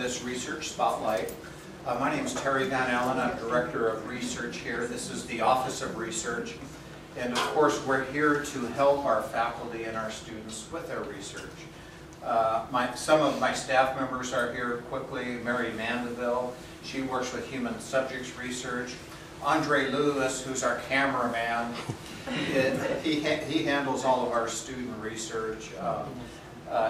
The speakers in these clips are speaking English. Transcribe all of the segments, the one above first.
this research spotlight. My name is Terry Van Allen. I'm Director of Research here. This is the Office of Research. And of course, we're here to help our faculty and our students with their research. Some of my staff members are here quickly. Mary Mandeville, she works with human subjects research. Andre Lewis, who's our cameraman, he handles all of our student research.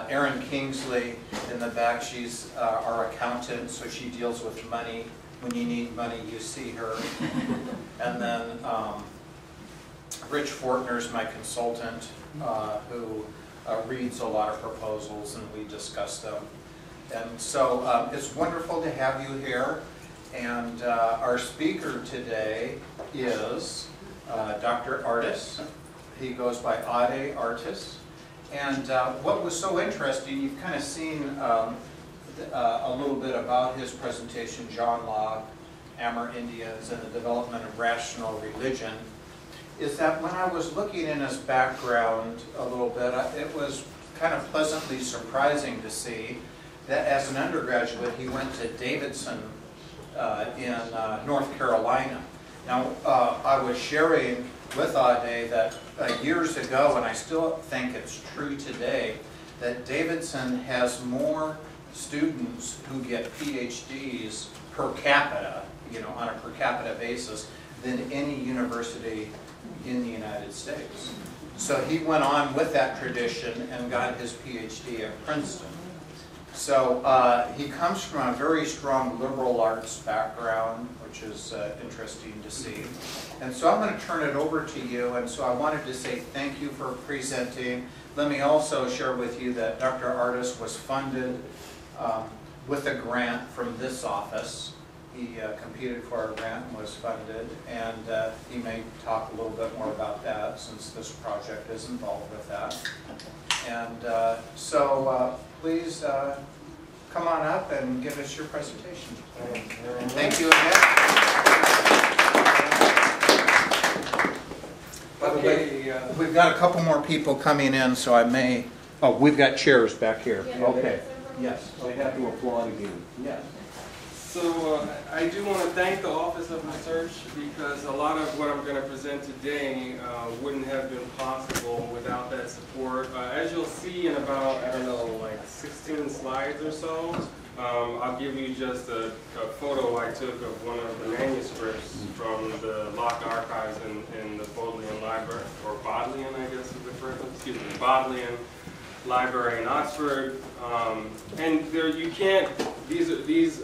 Erin Kingsley in the back, she's our accountant, so she deals with money. When you need money, you see her. And then Rich Fortner's my consultant, who reads a lot of proposals and we discuss them. And so it's wonderful to have you here. And our speaker today is Dr. Artis. He goes by Aderemi Artis. And what was so interesting, you've kind of seen a little bit about his presentation, John Locke, Amerindians, and the development of rational religion, is that when I was looking in his background a little bit, it was kind of pleasantly surprising to see that as an undergraduate he went to Davidson in North Carolina. Now, I was sharing with Ade that years ago, and I still think it's true today, that Davidson has more students who get PhDs per capita, on a per capita basis, than any university in the United States. So he went on with that tradition and got his PhD at Princeton. So he comes from a very strong liberal arts background, which is interesting to see. And so I'm going to turn it over to you, and so I wanted to say thank you for presenting. Let me also share with you that Dr. Artis was funded with a grant from this office. He competed for a grant and was funded, and he may talk a little bit more about that since this project is involved with that. And so please come on up and give us your presentation. Thank you again. Okay, we've got a couple more people coming in, so I may... Oh, we've got chairs back here. Okay. Yes. They have to applaud again. Yes. So I do want to thank the Office of Research because a lot of what I'm going to present today wouldn't have been possible without that support. As you'll see in about, I don't know, like 16 slides or so, I'll give you just a photo I took of one of the manuscripts from the Locke archives in the Bodleian Library, or Bodleian, I guess is the correct one, excuse me, Bodleian Library in Oxford. And there you can't, these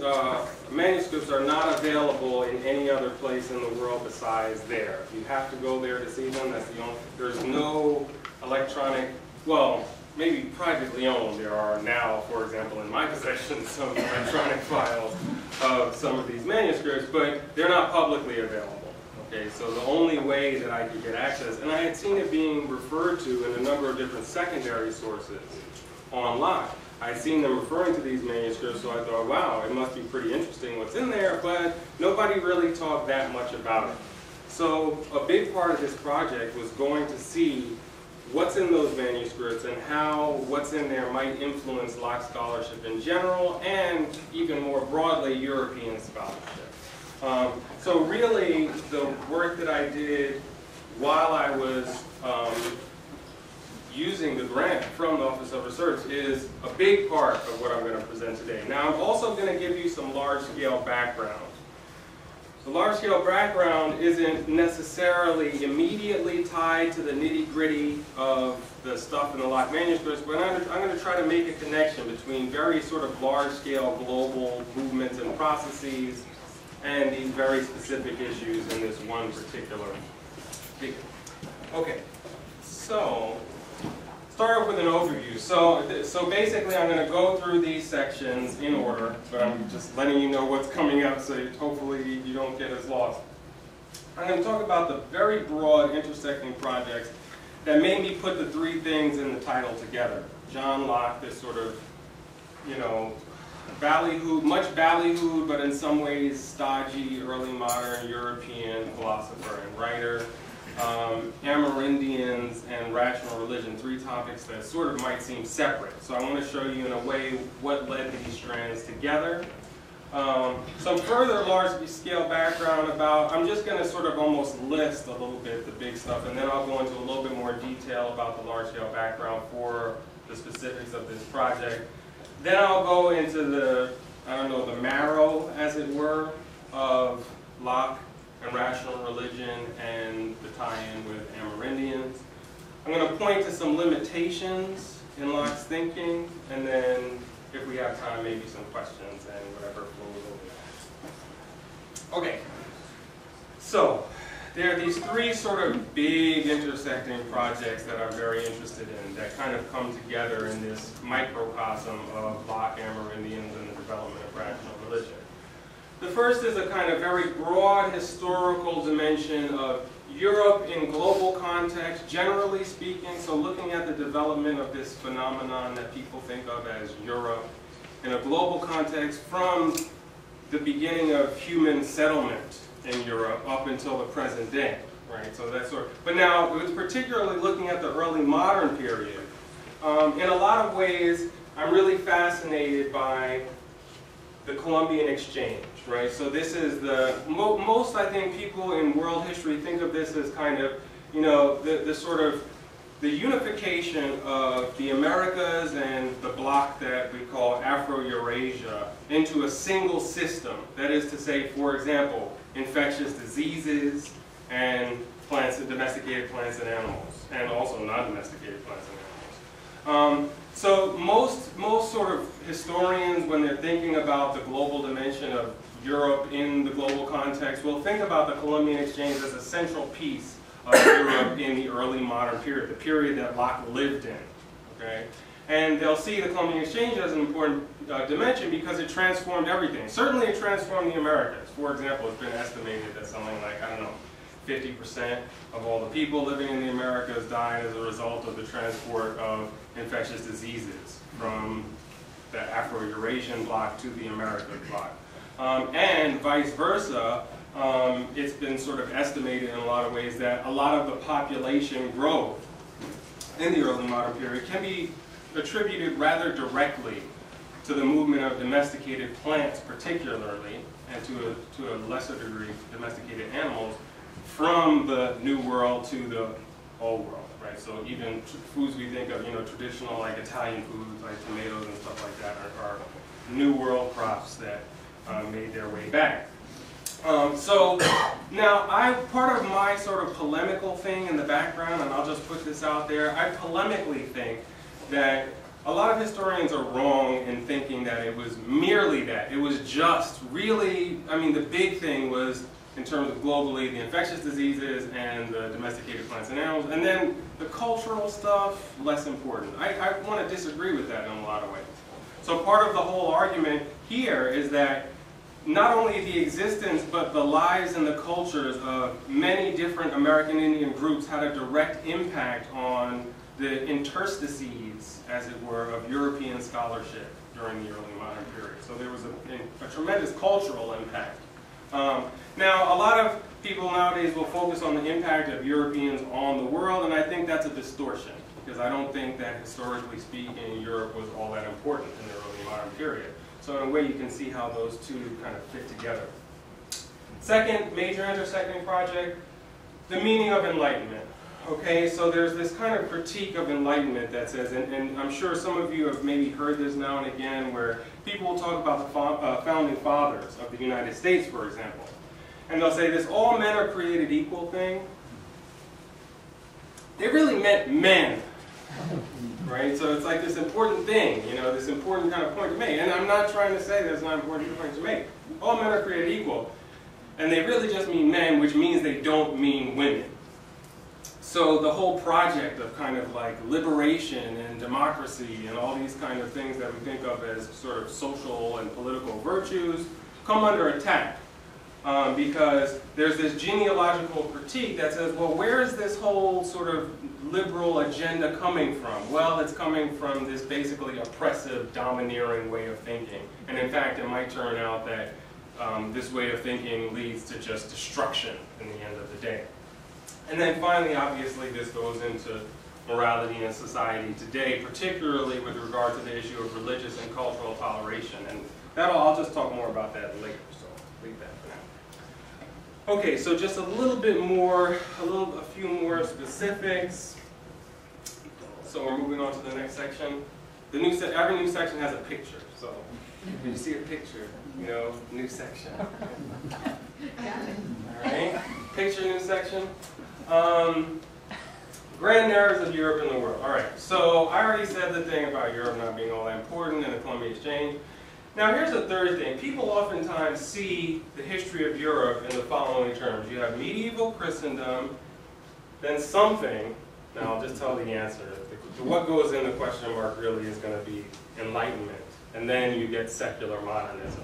manuscripts are not available in any other place in the world besides there. You have to go there to see them. That's the only, there's no electronic, well, maybe privately owned. There are now, for example, in my possession, some electronic files of some of these manuscripts, but they're not publicly available. Okay, so the only way that I could get access, and I had seen it being referred to in a number of different secondary sources on Locke. I'd seen them referring to these manuscripts, so I thought, wow, it must be pretty interesting what's in there, but nobody really talked that much about it. So a big part of this project was going to see what's in those manuscripts and how what's in there might influence Locke scholarship in general, and even more broadly, European scholarship. So really, the work that I did while I was using the grant from the Office of Research is a big part of what I'm going to present today. Now, I'm also going to give you some large-scale background. The large-scale background isn't necessarily immediately tied to the nitty-gritty of the stuff in the Locke manuscripts, but I'm going to try to make a connection between very sort of large-scale global movements and processes and these very specific issues in this one particular figure. Okay, so start off with an overview. So basically I'm going to go through these sections in order, but I'm just letting you know what's coming up so hopefully you don't get as lost. I'm going to talk about the very broad intersecting projects that made me put the three things in the title together. John Locke, this sort of, ballyhooed, much ballyhooed, but in some ways stodgy, early modern European philosopher and writer. Amerindians, and rational religion, three topics that sort of might seem separate. So I want to show you in a way what led these strands together. Some further large-scale background about, I'm just going to sort of almost list a little bit the big stuff, and then I'll go into a little bit more detail about the large-scale background for the specifics of this project. Then I'll go into the, I don't know, the marrow, as it were, of Locke and rational religion and the tie-in with Amerindians. I'm going to point to some limitations in Locke's thinking, and then if we have time, maybe some questions and whatever flows over. Okay, so there are these three sort of big intersecting projects that I'm very interested in that kind of come together in this microcosm of Locke, Amerindians, and the development of rational religion. The first is a kind of very broad historical dimension of Europe in global context, generally speaking, so looking at the development of this phenomenon that people think of as Europe in a global context from the beginning of human settlement in Europe up until the present day, right? So that's sort of, but now, it's particularly looking at the early modern period. In a lot of ways, I'm really fascinated by the Columbian Exchange, right? So this is the, most I think people in world history think of this as kind of, you know, the sort of, the unification of the Americas and the bloc that we call Afro-Eurasia into a single system. That is to say, for example, infectious diseases and plants, domesticated plants and animals, and also non-domesticated plants and animals. So most sort of historians, when they're thinking about the global dimension of Europe in the global context, will think about the Columbian Exchange as a central piece of Europe in the early modern period, the period that Locke lived in. Okay? And they'll see the Columbian Exchange as an important dimension because it transformed everything. Certainly it transformed the Americas. For example, it's been estimated that something like, I don't know, 50% of all the people living in the Americas died as a result of the transport of infectious diseases from the Afro-Eurasian bloc to the American bloc. And vice versa, it's been sort of estimated in a lot of ways that a lot of the population growth in the early modern period can be attributed rather directly to the movement of domesticated plants particularly, and to a lesser degree domesticated animals, from the New World to the Old World, right? So even foods we think of, you know, traditional like Italian foods like tomatoes and stuff like that are New World crops that made their way back. So now part of my sort of polemical thing in the background, and I'll just put this out there, I polemically think that a lot of historians are wrong in thinking that it was merely that. It was just really, I mean, the big thing was, in terms of globally, the infectious diseases and the domesticated plants and animals, and then the cultural stuff, less important. I want to disagree with that in a lot of ways. So part of the whole argument here is that not only the existence, but the lives and the cultures of many different American Indian groups had a direct impact on the interstices, as it were, of European scholarship during the early modern period. So there was a tremendous cultural impact. Now, a lot of people nowadays will focus on the impact of Europeans on the world, and I think that's a distortion, because I don't think that, historically speaking, Europe was all that important in the early modern period. So in a way, you can see how those two kind of fit together. Second major intersecting project, the meaning of enlightenment. Okay, so there's this kind of critique of enlightenment that says, and I'm sure some of you have maybe heard this now and again, where people will talk about the founding fathers of the United States, for example. And they'll say this all men are created equal thing. They really meant men. Right? So it's like this important thing, you know, this important kind of point to make. And I'm not trying to say that's not an important point to make. All men are created equal. And they really just mean men, which means they don't mean women. So the whole project of kind of like liberation and democracy and all these kind of things that we think of as sort of social and political virtues come under attack. Because there's this genealogical critique that says, well, where is this whole sort of liberal agenda coming from? Well, it's coming from this basically oppressive, domineering way of thinking. And in fact, it might turn out that this way of thinking leads to just destruction in the end of the day. And then finally, obviously, this goes into morality in society today, particularly with regard to the issue of religious and cultural toleration. And I'll just talk more about that later, so leave that for now. Okay, so just a little bit more, a few more specifics. So we're moving on to the next section. Every new section has a picture, so if you see a picture, you know, new section. All right, picture, new section. Grand narratives of Europe and the world. All right, so I already said the thing about Europe not being all that important and the Columbian Exchange. Now here's the third thing. People oftentimes see the history of Europe in the following terms. You have medieval Christendom, then something. Now I'll just tell the answer. What goes in the question mark really is going to be Enlightenment. And then you get secular modernism.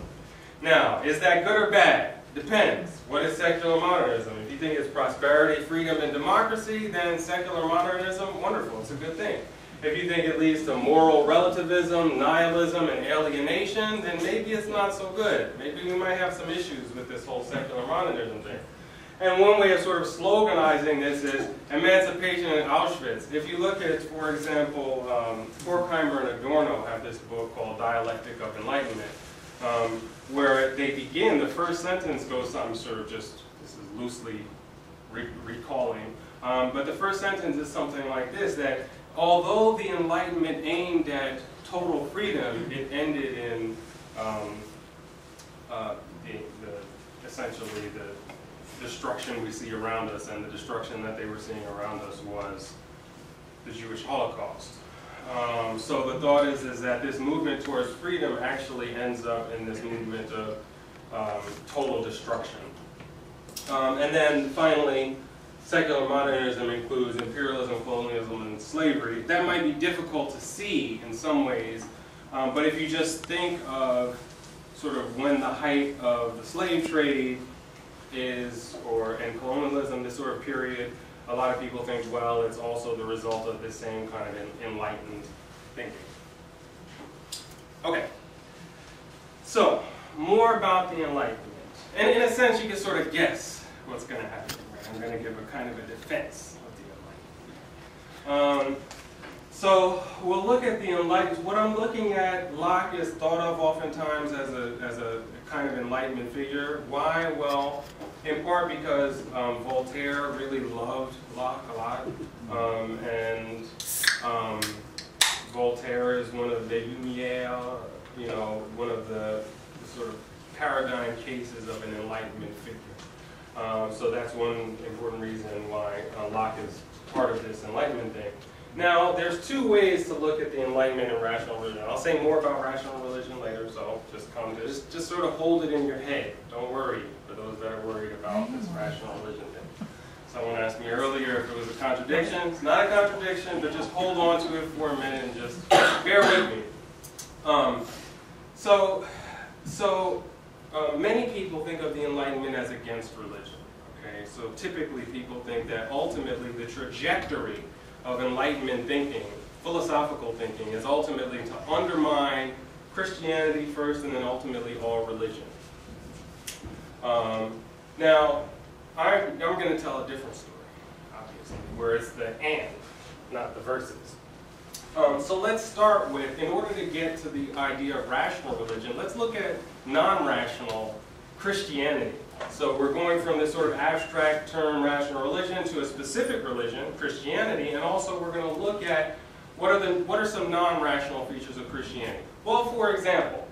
Now, is that good or bad? Depends. What is secular modernism? If you think it's prosperity, freedom, and democracy, then secular modernism, wonderful. It's a good thing. If you think it leads to moral relativism, nihilism, and alienation, then maybe it's not so good. Maybe we might have some issues with this whole secular modernism thing. And one way of sort of sloganizing this is emancipation in Auschwitz. If you look at, for example, Horkheimer and Adorno have this book called Dialectic of Enlightenment, where they begin, the first sentence goes something sort of just, this is loosely recalling, but the first sentence is something like this, that although the Enlightenment aimed at total freedom, it ended in essentially the destruction we see around us, and the destruction that they were seeing around us was the Jewish Holocaust. So the thought is that this movement towards freedom actually ends up in this movement of total destruction. And then finally, secular modernism includes imperialism, colonialism, and slavery. That might be difficult to see in some ways, but if you just think of sort of when the height of the slave trade is, and colonialism, this sort of period, a lot of people think, well, it's also the result of the same kind of enlightened thinking. Okay, so more about the Enlightenment. And in a sense, you can sort of guess what's going to happen. Right? I'm going to give a kind of a defense of the Enlightenment. So we'll look at the Enlightenment. What I'm looking at, Locke is thought of oftentimes as a kind of Enlightenment figure. Why? Well, in part because Voltaire really loved Locke a lot, and Voltaire is one of the Lumière, you know, one of the sort of paradigm cases of an Enlightenment figure. So that's one important reason why Locke is part of this Enlightenment thing. Now, there's two ways to look at the Enlightenment and rational religion. I'll say more about rational religion later, so just come to this. Just sort of hold it in your head. Don't worry, for those that are worried about this rational religion thing. Someone asked me earlier if it was a contradiction. It's not a contradiction, but just hold on to it for a minute and just bear with me. Many people think of the Enlightenment as against religion. Okay, so typically people think that ultimately the trajectory of Enlightenment thinking, philosophical thinking, is ultimately to undermine Christianity first and then ultimately all religion. Now, I'm going to tell a different story, obviously, where it's the and, not the versus. So let's start with, in order to get to the idea of rational religion, let's look at non-rational Christianity. So we're going from this sort of abstract term, rational religion, to a specific religion, Christianity, and also we're going to look at what are some non-rational features of Christianity. Well, for example,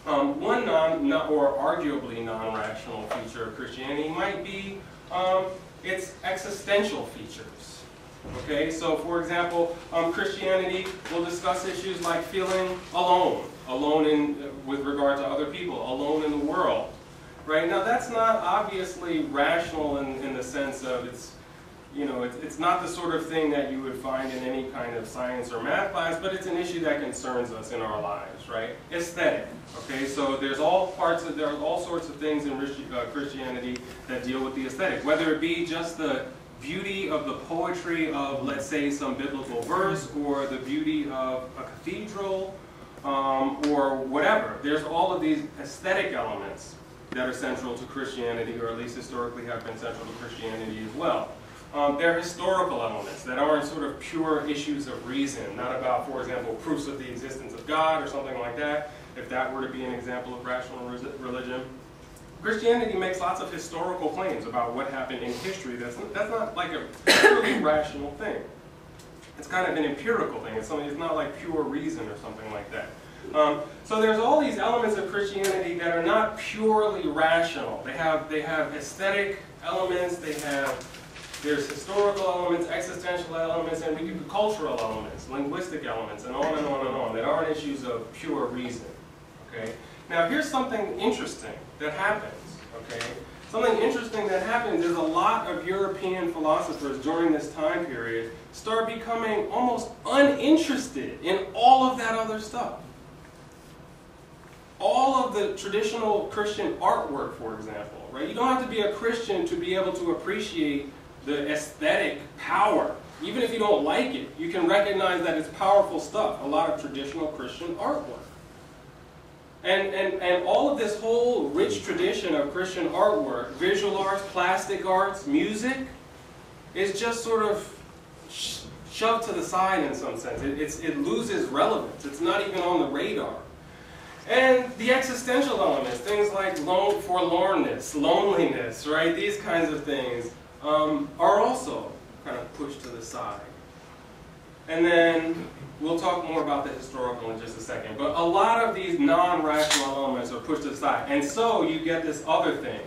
one or arguably non-rational feature of Christianity might be its existential features. Okay, so for example, Christianity will discuss issues like feeling alone with regard to other people, alone in the world. Right, now that's not obviously rational in the sense of it's not the sort of thing that you would find in any kind of science or math class, but it's an issue that concerns us in our lives, right? Aesthetic, okay, so there are all sorts of things in Christianity that deal with the aesthetic, whether it be just the beauty of the poetry of, let's say, some biblical verse, or the beauty of a cathedral, or whatever. There's all of these aesthetic elements that are central to Christianity, or at least historically have been central to Christianity as well. They're historical elements that aren't sort of pure issues of reason, not about, for example, proofs of the existence of God or something like that, if that were to be an example of rational religion. Christianity makes lots of historical claims about what happened in history. That's not like a purely rational thing. It's kind of an empirical thing. It's not like pure reason or something like that. So there's all these elements of Christianity that are not purely rational. They have aesthetic elements, there's historical elements, existential elements, and we could cultural elements, linguistic elements, and on and on and on, that aren't issues of pure reason. Okay? Now here's something interesting that happens. Okay? Something interesting that happens is a lot of European philosophers during this time period start becoming almost uninterested in all of that other stuff. All of the traditional Christian artwork, for example, right? You don't have to be a Christian to be able to appreciate the aesthetic power. Even if you don't like it, you can recognize that it's powerful stuff, a lot of traditional Christian artwork. And all of this whole rich tradition of Christian artwork, visual arts, plastic arts, music, is just sort of shoved to the side in some sense. It loses relevance. It's not even on the radar. And the existential elements, things like forlornness, loneliness, right? These kinds of things are also kind of pushed to the side. And then we'll talk more about the historical in just a second. But a lot of these non-rational elements are pushed to the side. And so you get this other thing,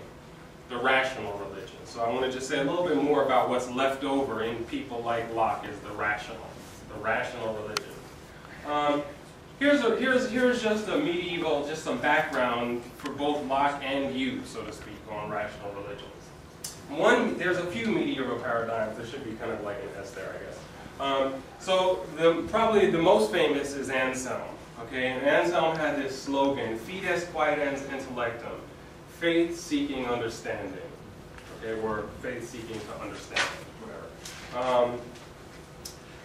the rational religion. So I want to just say a little bit more about what's left over in people like Locke is the rational religion. Here's just a medieval, just some background for both Locke and you, so to speak, on rational religions. There's a few medieval paradigms. There should be kind of like an S there, I guess. So probably the most famous is Anselm. Okay, and Anselm had this slogan, "Fides quaedens intellectum," faith-seeking understanding. Okay, or faith-seeking to understand, whatever.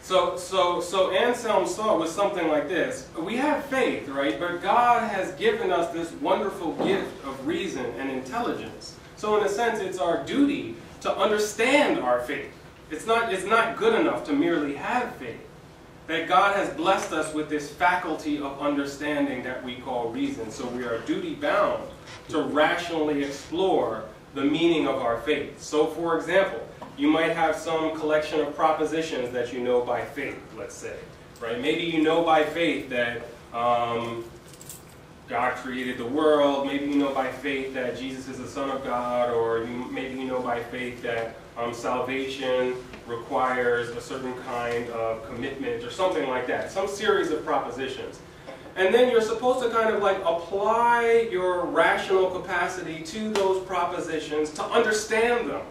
So Anselm's thought was something like this: we have faith, right? But God has given us this wonderful gift of reason and intelligence. So in a sense, it's our duty to understand our faith. It's not good enough to merely have faith. That God has blessed us with this faculty of understanding that we call reason. So we are duty-bound to rationally explore the meaning of our faith. So for example, you might have some collection of propositions that you know by faith, let's say. Right? Maybe you know by faith that God created the world. Maybe you know by faith that Jesus is the Son of God. Or maybe you know by faith that salvation requires a certain kind of commitment or something like that. Some series of propositions. And then you're supposed to kind of like apply your rational capacity to those propositions to understand them.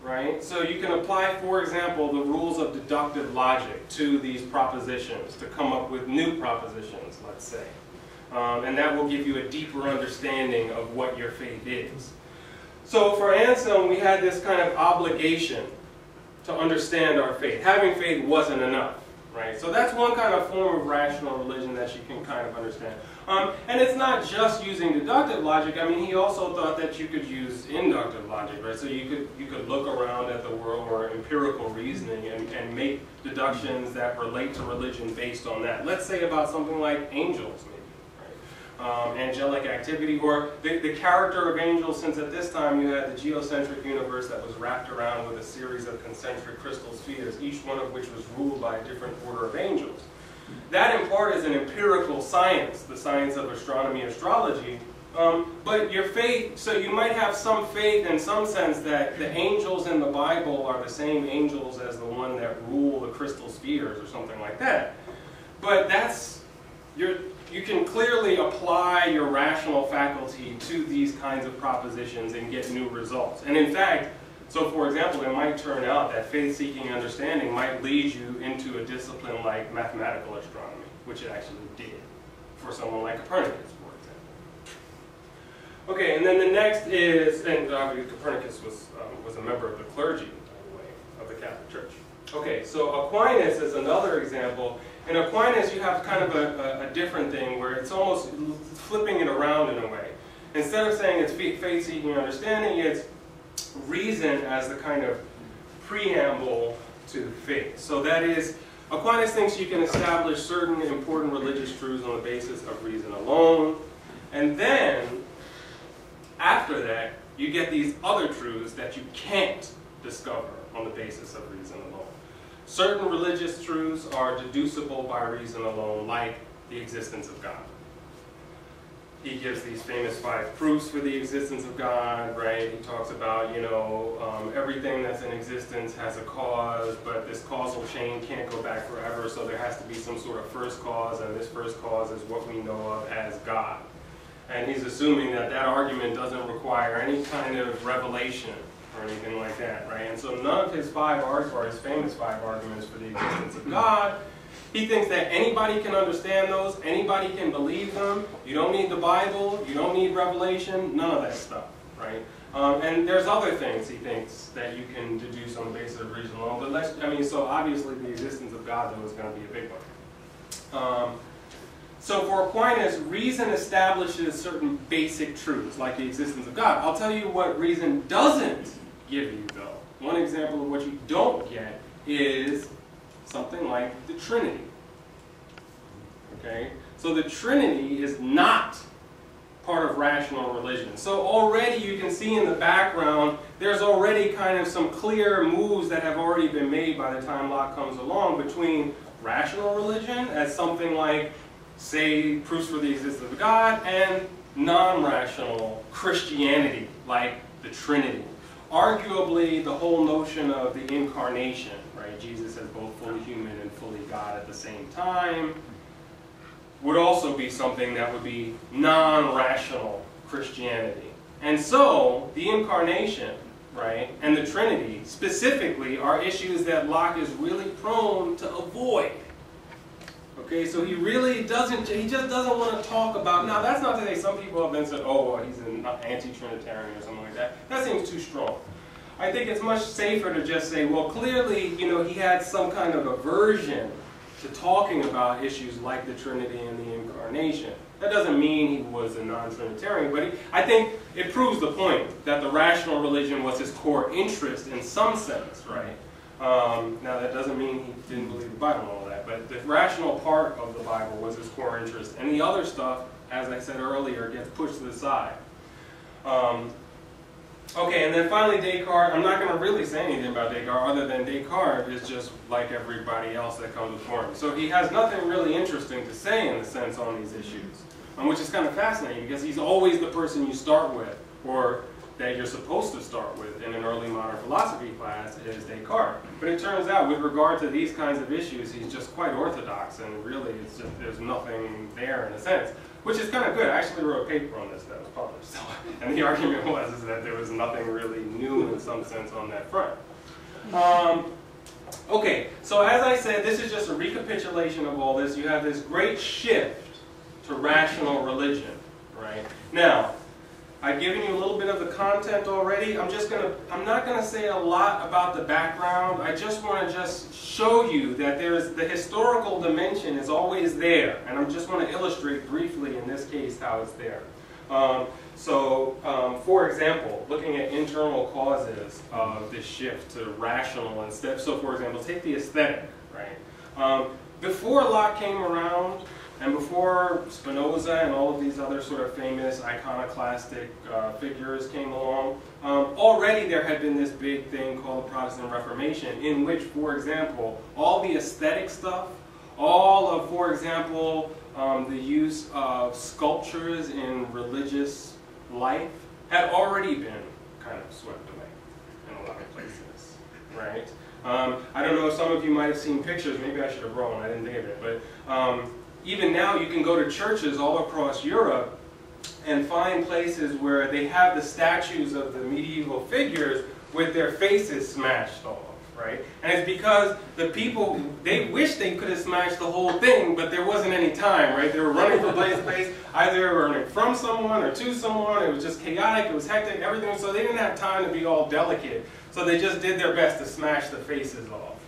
Right? So you can apply, for example, the rules of deductive logic to these propositions to come up with new propositions, let's say. And that will give you a deeper understanding of what your faith is. So for Anselm, we had this kind of obligation to understand our faith. Having faith wasn't enough, right? So that's one kind of form of rational religion that you can kind of understand. And it's not just using deductive logic. I mean, he also thought that you could use inductive logic, right? So you could look around at the world or empirical reasoning and make deductions that relate to religion based on that. Let's say about something like angels, maybe. Angelic activity, or the character of angels, since at this time you had the geocentric universe that was wrapped around with a series of concentric crystal spheres, each one of which was ruled by a different order of angels. That in part is an empirical science, the science of astronomy, astrology, but your faith, so you might have some faith in some sense that the angels in the Bible are the same angels as the one that rule the crystal spheres or something like that. But you can clearly apply your rational faculty to these kinds of propositions and get new results. And in fact, so for example, it might turn out that faith-seeking understanding might lead you into a discipline like mathematical astronomy, which it actually did for someone like Copernicus, for example. Okay, and then the next is, and Copernicus was a member of the clergy, by the way, of the Catholic Church. Okay, so Aquinas is another example. In Aquinas, you have kind of a different thing where it's almost flipping it around in a way. Instead of saying it's faith-seeking understanding, it's reason as the kind of preamble to faith. So that is, Aquinas thinks you can establish certain important religious truths on the basis of reason alone, and then, after that, you get these other truths that you can't discover on the basis of reason alone. Certain religious truths are deducible by reason alone, like the existence of God. He gives these famous 5 proofs for the existence of God, right? He talks about, you know, everything that's in existence has a cause, but this causal chain can't go back forever, so there has to be some sort of first cause, and this first cause is what we know of as God. And he's assuming that that argument doesn't require any kind of revelation or anything like that, right? And so none of his 5 or his famous 5 arguments for the existence of God, he thinks that anybody can understand those, anybody can believe them. You don't need the Bible, you don't need revelation, none of that stuff, right? And there's other things he thinks that you can deduce on the basis of reason alone. But so obviously the existence of God, though, is going to be a big one. So for Aquinas, reason establishes certain basic truths, like the existence of God. I'll tell you what reason doesn't give you, though. One example of what you don't get is something like the Trinity. Okay? So the Trinity is not part of rational religion. So already you can see in the background, there's already kind of some clear moves that have already been made by the time Locke comes along between rational religion as something like, say, proofs for the existence of God, and non-rational Christianity, like the Trinity. Arguably, the whole notion of the incarnation, right? Jesus as both fully human and fully God at the same time, would also be something that would be non-rational Christianity. And so, the incarnation, right, and the Trinity specifically are issues that Locke is really prone to avoid. Okay, so he just doesn't want to talk about, now that's not to say some people have then said, oh, well, he's an anti-Trinitarian or something like that. That seems too strong. I think it's much safer to just say, well, clearly, you know, he had some kind of aversion to talking about issues like the Trinity and the Incarnation. That doesn't mean he was a non-Trinitarian, but I think it proves the point that the rational religion was his core interest in some sense, right? Now that doesn't mean he didn't believe the Bible and all that, but the rational part of the Bible was his core interest, and the other stuff, as I said earlier, gets pushed to the side. Okay, and then finally Descartes. I'm not going to really say anything about Descartes other than Descartes is just like everybody else that comes before him. So he has nothing really interesting to say in a sense on these issues, which is kind of fascinating because he's always the person you start with, or that you're supposed to start with in an early modern philosophy class is Descartes. But it turns out with regard to these kinds of issues, he's just quite orthodox, and really it's just, there's nothing there in a sense, which is kind of good. I actually wrote a paper on this that was published. So, and the argument was that there was nothing really new in some sense on that front. Okay, so as I said, this is just a recapitulation of all this. You have this great shift to rational religion, right? Now, I've given you a little bit of the content already. I'm not going to say a lot about the background. I just want to show you that the historical dimension is always there. And I just want to illustrate briefly in this case how it's there. For example, looking at internal causes of this shift to rational instead. So for example, take the aesthetic, right? Before Locke came around, and before Spinoza and all of these other sort of famous iconoclastic figures came along, already there had been this big thing called the Protestant Reformation, in which, for example, all the aesthetic stuff, all of, for example, the use of sculptures in religious life had already been kind of swept away in a lot of places, right? I don't know if some of you might have seen pictures, maybe I should have wrong, I didn't think of it, but even now you can go to churches all across Europe and find places where they have the statues of the medieval figures with their faces smashed off, right? And it's because the people, they wish they could have smashed the whole thing, but there wasn't any time, right? They were running from place to place, either running from someone or to someone. It was just chaotic, it was hectic, everything, so they didn't have time to be all delicate. So they just did their best to smash the faces off.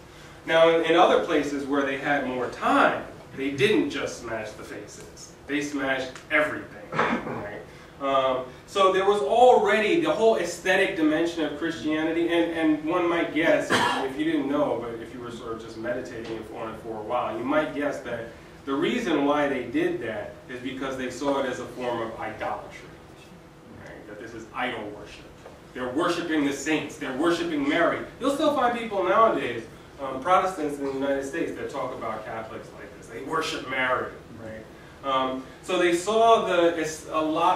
Now, in other places where they had more time, they didn't just smash the faces. They smashed everything, right? So there was already already the whole aesthetic dimension of Christianity, and one might guess, if you didn't know, but if you were sort of just meditating on it for a while, you might guess that the reason why they did that is because they saw it as a form of idolatry, right? That this is idol worship. They're worshiping the saints. They're worshiping Mary. You'll still find people nowadays, Protestants in the United States, that talk about Catholics like this. They worship Mary, right? So they saw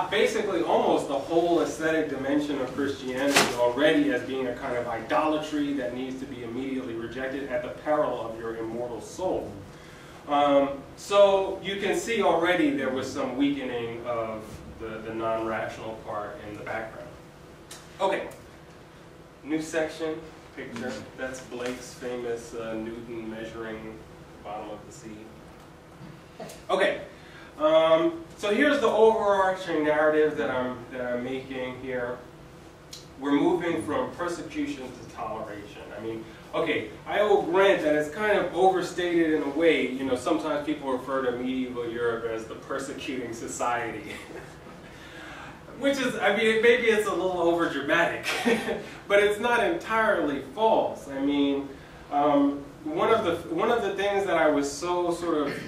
basically almost the whole aesthetic dimension of Christianity already as being a kind of idolatry that needs to be immediately rejected at the peril of your immortal soul. So you can see already there was some weakening of the non-rational part in the background. Okay, new section, picture. That's Blake's famous Newton measuring the bottom of the sea. Okay, so here's the overarching narrative that I'm making here. We're moving from persecution to toleration. I mean, okay, I will grant that it's kind of overstated in a way. You know, sometimes people refer to medieval Europe as the persecuting society. Which is, I mean, maybe it's a little over-dramatic, but it's not entirely false. I mean, one of the things that I was so sort of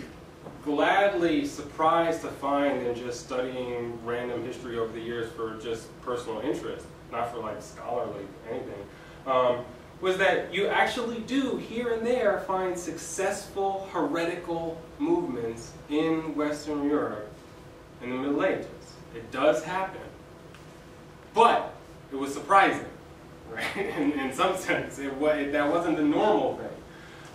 gladly surprised to find in just studying random history over the years for just personal interest, not for like scholarly anything, was that you actually do here and there find successful heretical movements in Western Europe in the Middle Ages. It does happen. But it was surprising, right? In some sense, that wasn't the normal thing.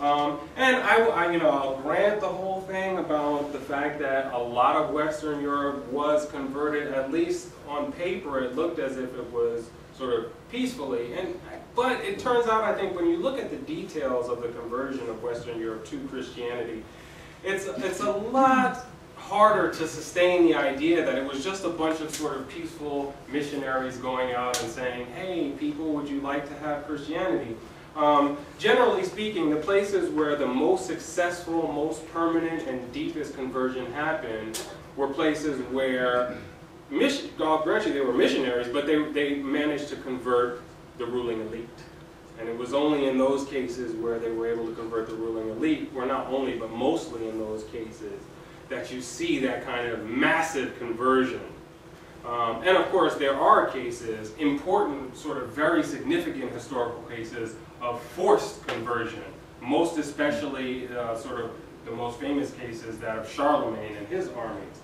And I'll grant the whole thing about the fact that a lot of Western Europe was converted, at least on paper. It looked as if it was sort of peacefully. But it turns out, I think, when you look at the details of the conversion of Western Europe to Christianity, it's a lot harder to sustain the idea that it was just a bunch of sort of peaceful missionaries going out and saying, hey, people, would you like to have Christianity? Generally speaking, the places where the most successful, most permanent, and deepest conversion happened were places where, granted they were missionaries, but they managed to convert the ruling elite. And it was only in those cases where they were able to convert the ruling elite, or not only, but mostly in those cases, that you see that kind of massive conversion. And of course, there are cases, important, sort of very significant historical cases of forced conversion, most especially sort of the most famous cases, that of Charlemagne and his armies,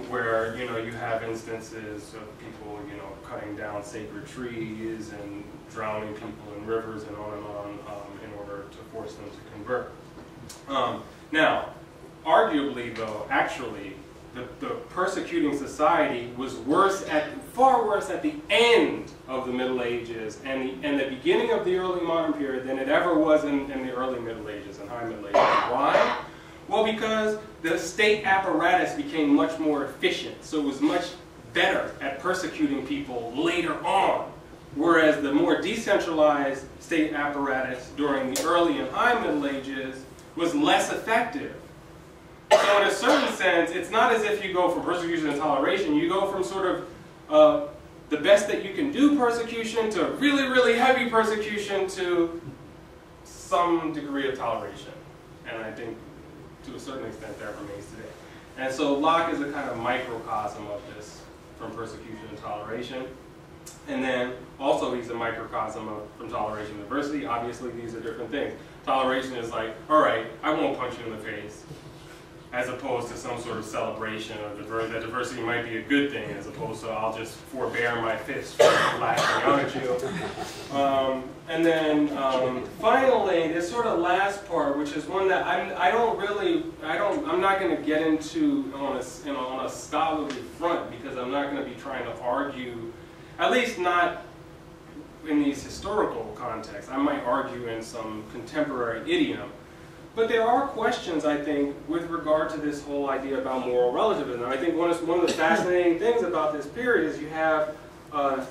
where you have instances of people cutting down sacred trees and drowning people in rivers and on in order to force them to convert. Now, arguably, though, actually, the persecuting society was far worse at the end of the Middle Ages and the beginning of the early modern period than it ever was in the early Middle Ages and High Middle Ages. Why? Well, because the state apparatus became much more efficient, so it was much better at persecuting people later on, whereas the more decentralized state apparatus during the early and High Middle Ages was less effective. So in a certain sense, it's not as if you go from persecution to toleration. You go from sort of the best that you can do persecution to really, really heavy persecution to some degree of toleration. And I think to a certain extent that remains today. And so Locke is a kind of microcosm of this, from persecution to toleration. And then also he's a microcosm from toleration to diversity. Obviously these are different things. Toleration is like, all right, I won't punch you in the face, as opposed to some sort of celebration of diversity. That diversity might be a good thing, as opposed to I'll just forbear my fist from lashing out at you. And then finally, this sort of last part, which is one that I'm not going to get into on a scholarly front, because I'm not going to be trying to argue, at least not in these historical contexts. I might argue in some contemporary idiom. But there are questions, I think, with regard to this whole idea about moral relativism. I think one of the fascinating things about this period is you have a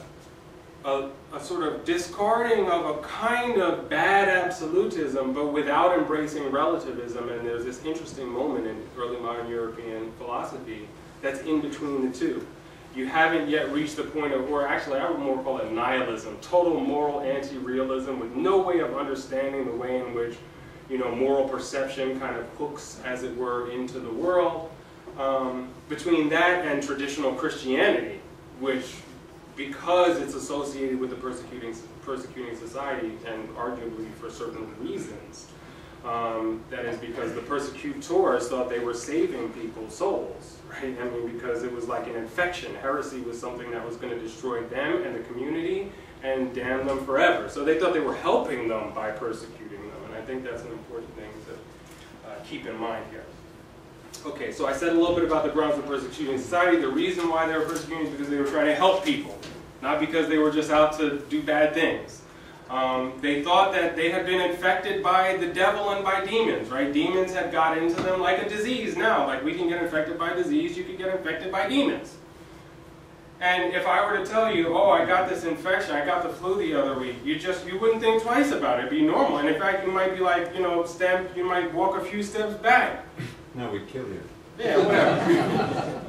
sort of discarding of a kind of bad absolutism, but without embracing relativism. And there's this interesting moment in early modern European philosophy that's in between the two. you haven't yet reached the point of, or actually I would more call it nihilism, total moral anti-realism with no way of understanding the way in which, you know, moral perception kind of hooks, as it were, into the world. Between that and traditional Christianity, which, because it's associated with the persecuting society, and arguably for certain reasons, that is because the persecutors thought they were saving people's souls, right? I mean, because it was like an infection. Heresy was something that was going to destroy them and the community and damn them forever. So they thought they were helping them by persecuting them, and I think that's an important thing to keep in mind here. Okay, so I said a little bit about the grounds of persecuting society. The reason why they were persecuting is because they were trying to help people, not because they were just out to do bad things. They thought that they had been infected by the devil and by demons, right? Demons had got into them like a disease now. Like we can get infected by disease, you could get infected by demons. And if I were to tell you, oh, I got this infection, I got the flu the other week, you wouldn't think twice about it. It'd be normal. And in fact, you might be like, you know, you might walk a few steps back. No, we'd kill you. Yeah, whatever.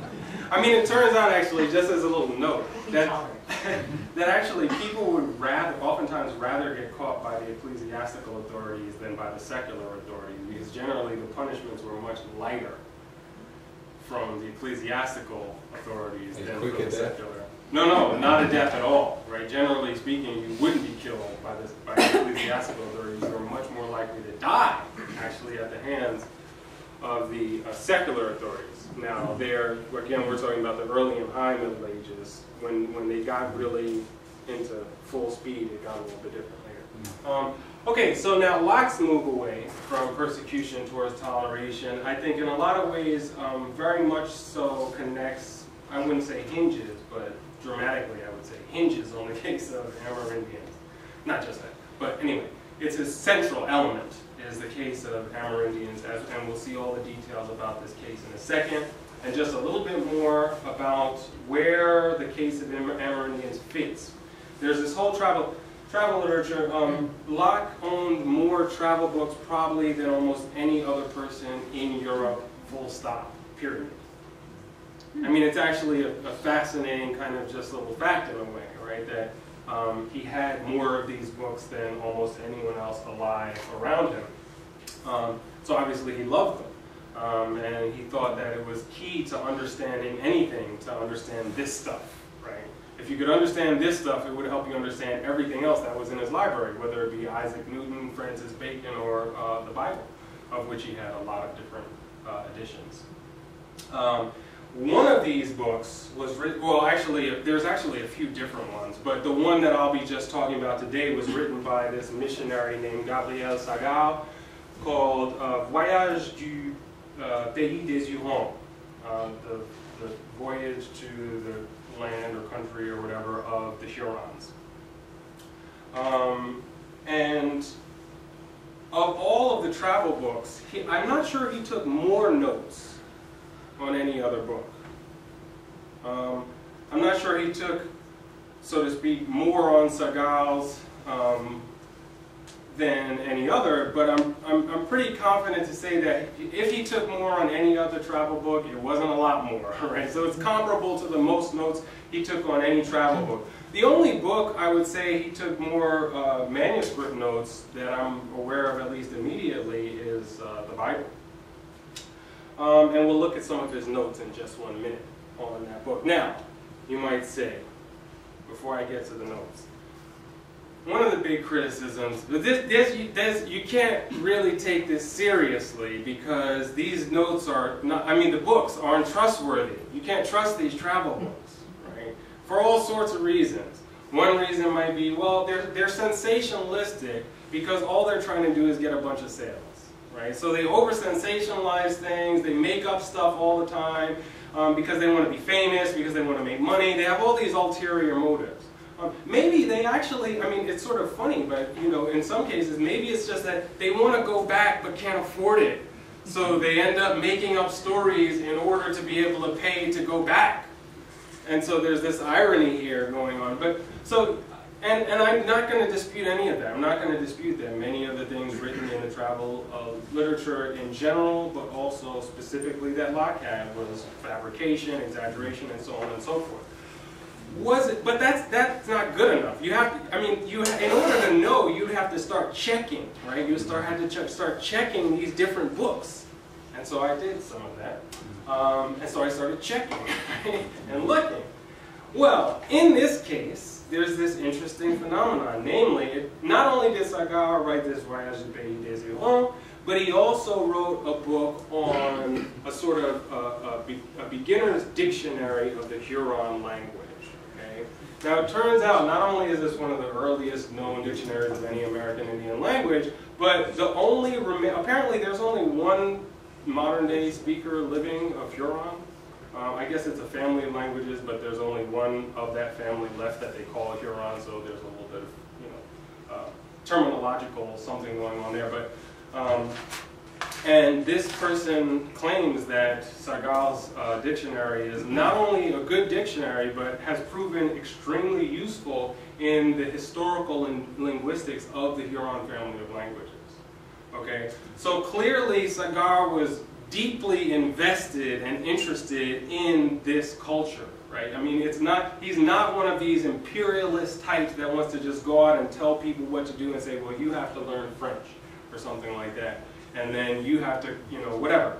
I mean, it turns out, actually, just as a little note, that actually people would oftentimes rather get caught by the ecclesiastical authorities than by the secular authorities, because generally the punishments were much lighter from the ecclesiastical authorities than from the secular. No, not a death at all, right? Generally speaking, you wouldn't be killed by the ecclesiastical authorities. You were much more likely to die, actually, at the hands of the secular authorities. Now, again, we're talking about the early and high Middle Ages. When they got really into full speed, it got a little bit different later. Okay, so now Locke's move away from persecution towards toleration, I think in a lot of ways very much so connects, I wouldn't say hinges, but dramatically I would say hinges on the case of Amerindians. Not just that, but anyway, it's a central element is the case of Amerindians, and we'll see all the details about this case in a second, and just a little bit more about where the case of Amerindians fits. There's this whole travel literature. Locke owned more travel books probably than almost any other person in Europe, full stop, period. I mean, it's actually a fascinating kind of just little fact in a way, right, that he had more of these books than almost anyone else alive around him. So obviously he loved them, and he thought that it was key to understanding anything, to understand this stuff, right? If you could understand this stuff, it would help you understand everything else that was in his library, whether it be Isaac Newton, Francis Bacon, or the Bible, of which he had a lot of different editions. One of these books was written, well, actually, there's actually a few different ones, but the one that I'll be just talking about today was written by this missionary named Gabriel Sagal, called Voyage du Pays des Hurons, the voyage to the land or country or whatever of the Hurons. And of all of the travel books, I'm not sure he took more notes on any other book. I'm not sure he took, so to speak, more on Sagal's than any other, but I'm pretty confident to say that if he took more on any other travel book, it wasn't a lot more, right? So it's comparable to the most notes he took on any travel book. The only book I would say he took more manuscript notes that I'm aware of, at least immediately, is the Bible. And we'll look at some of his notes in just 1 minute on that book. Now, you might say, before I get to the notes, one of the big criticisms, but you can't really take this seriously because these notes are not, I mean, the books aren't trustworthy. You can't trust these travel books, right? For all sorts of reasons. One reason might be, well, they're sensationalistic because all they're trying to do is get a bunch of sales. Right? So they over-sensationalize things, they make up stuff all the time because they want to be famous, because they want to make money. They have all these ulterior motives. Maybe they actually, I mean, it's sort of funny, but you know, in some cases, maybe it's just that they want to go back but can't afford it. So they end up making up stories in order to be able to pay to go back. And so there's this irony here going on. But so And I'm not going to dispute any of that. I'm not going to dispute that many of the things written in the travel literature in general, but also specifically that Locke had, was fabrication, exaggeration, and so on and so forth. But that's not good enough. You have to, I mean, in order to know, you'd have to start checking, right? You had to start checking these different books. And so I did some of that. And so I started checking and looking. Well, in this case, there's this interesting phenomenon. Namely, not only did Descartes write this Voyage du Pays des Hurons, but he also wrote a book on a sort of a beginner's dictionary of the Huron language. Okay? Now, it turns out not only is this one of the earliest known dictionaries of any American Indian language, but apparently there's only one modern-day speaker living of Huron. I guess it's a family of languages, but there's only one of that family left that they call Huron, so there's a little bit of, terminological something going on there. But and this person claims that Sargal's dictionary is not only a good dictionary, but has proven extremely useful in the historical linguistics of the Huron family of languages. Okay, so clearly Sargal was deeply invested and interested in this culture, right? I mean, he's not one of these imperialist types that wants to just go out and tell people what to do and say, well, you have to learn French or something like that, and then you have to, whatever.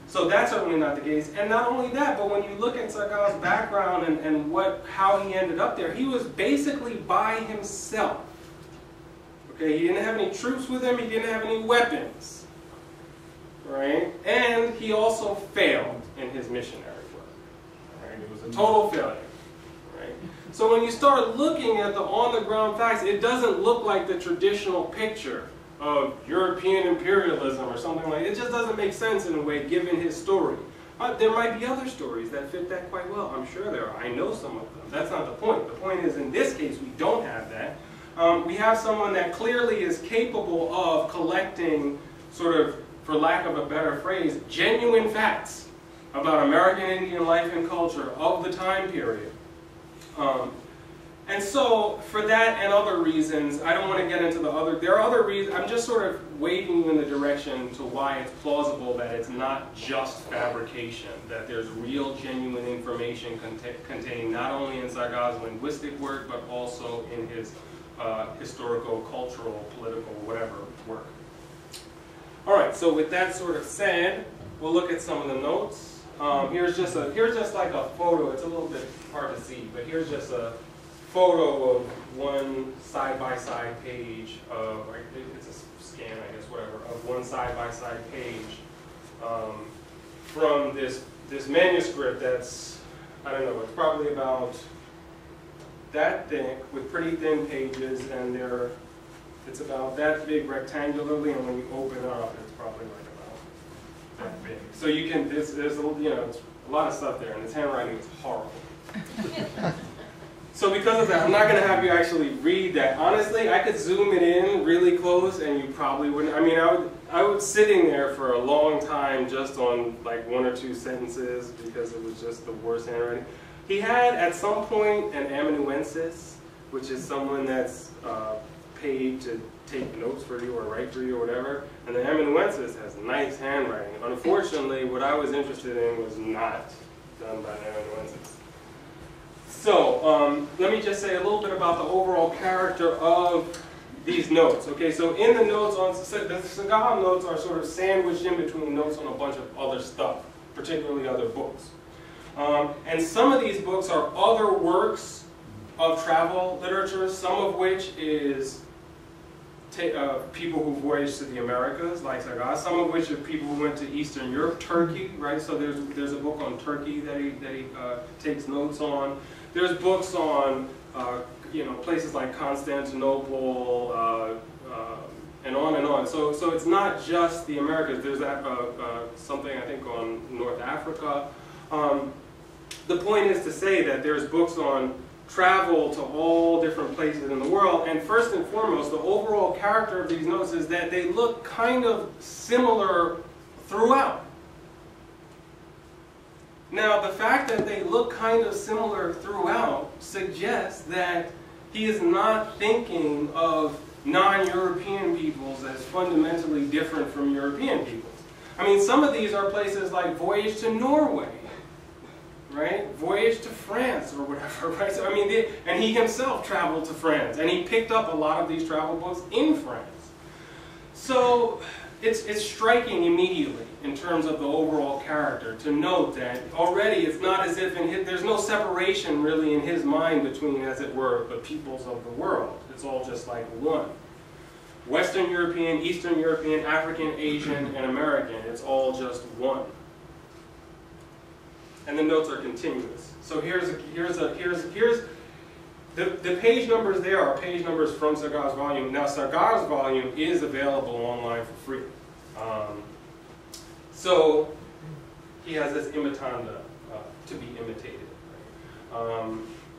So that's certainly not the case. And not only that, but when you look at Sargal's background and how he ended up there, he was basically by himself. Okay, he didn't have any troops with him, he didn't have any weapons. Right? And he also failed in his missionary work. Right? It was a total failure. Right? So when you start looking at the on-the-ground facts, it doesn't look like the traditional picture of European imperialism or something like that. It just doesn't make sense in a way, given his story. There might be other stories that fit that quite well. I'm sure there are. I know some of them. That's not the point. The point is, in this case, we don't have that. We have someone that clearly is capable of collecting sort of, for lack of a better phrase, genuine facts about American Indian life and culture of the time period. And so, for that and other reasons, I don't want to get into there are other reasons, I'm just sort of waving you in the direction to why it's plausible that it's not just fabrication, that there's real, genuine information contained not only in Sargal's linguistic work, but also in his historical, cultural, political, whatever work. All right, so with that sort of said, we'll look at some of the notes. Here's just like a photo. It's a little bit hard to see, but here's just a photo of one side-by-side page of, it's a scan, I guess, whatever, of one side-by-side page from this manuscript that's, I don't know, it's probably about that thick with pretty thin pages, and it's about that big rectangularly, and when you open it up, it's probably like about that big. So you can, there's a lot of stuff there, and his handwriting is horrible. So because of that, I'm not going to have you actually read that. Honestly, I could zoom it in really close, and you probably wouldn't. I mean, I was sitting there for a long time just on like one or two sentences because it was just the worst handwriting. He had, at some point, an amanuensis, which is someone that's paid to take notes for you or write for you or whatever, and the amanuensis has nice handwriting. Unfortunately, what I was interested in was not done by an amanuensis. So, let me just say a little bit about the overall character of these notes. Okay, so in the notes, the Sargal notes are sort of sandwiched in between notes on a bunch of other stuff, particularly other books. And some of these books are other works of travel literature, some of which is people who voyaged to the Americas, like Sargal, some of which are people who went to Eastern Europe, Turkey, right? So there's a book on Turkey that he takes notes on. There's books on places like Constantinople, and on and on. So it's not just the Americas. There's something I think on North Africa. The point is to say that there's books on travel to all different places in the world, and first and foremost, the overall character of these notes is that they look kind of similar throughout. Now, the fact that they look kind of similar throughout suggests that he is not thinking of non-European peoples as fundamentally different from European peoples. I mean, some of these are places like Voyage to Norway, right? Voyage to France or whatever, right? So, I mean, and he himself traveled to France, and he picked up a lot of these travel books in France. So it's striking immediately in terms of the overall character to note that already it's not as if there's no separation really in his mind between, as it were, the peoples of the world. It's all just like one. Western European, Eastern European, African, Asian, and American, it's all just one. And the notes are continuous. So the page numbers there are page numbers from Sargar's volume. Now Sargar's volume is available online for free. So he has this imitanda to be imitated, right?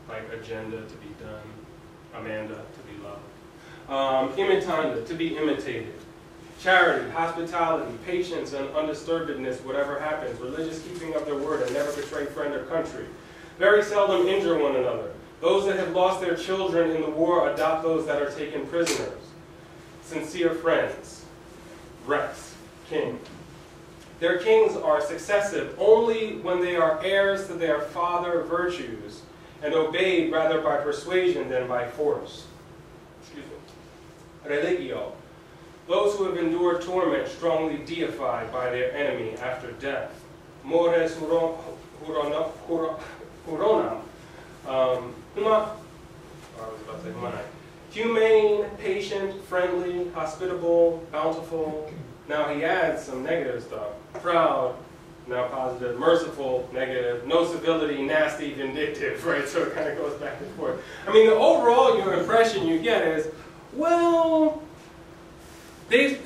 Like agenda to be done, Amanda to be loved. Imitanda to be imitated. Charity, hospitality, patience, and undisturbedness, whatever happens. Religious keeping of their word and never betray friend or country. Very seldom injure one another. Those that have lost their children in the war adopt those that are taken prisoners. Sincere friends. Rex, king. Their kings are successive only when they are heirs to their father virtues and obeyed rather by persuasion than by force. Excuse me. Religio. Those who have endured torment strongly deified by their enemy after death. Mores huronam. Humane, patient, friendly, hospitable, bountiful. Now he adds some negative stuff. Proud, now positive. Merciful, negative. No civility, nasty, vindictive, right? So it kind of goes back and forth. I mean, the overall impression you get is, well, they've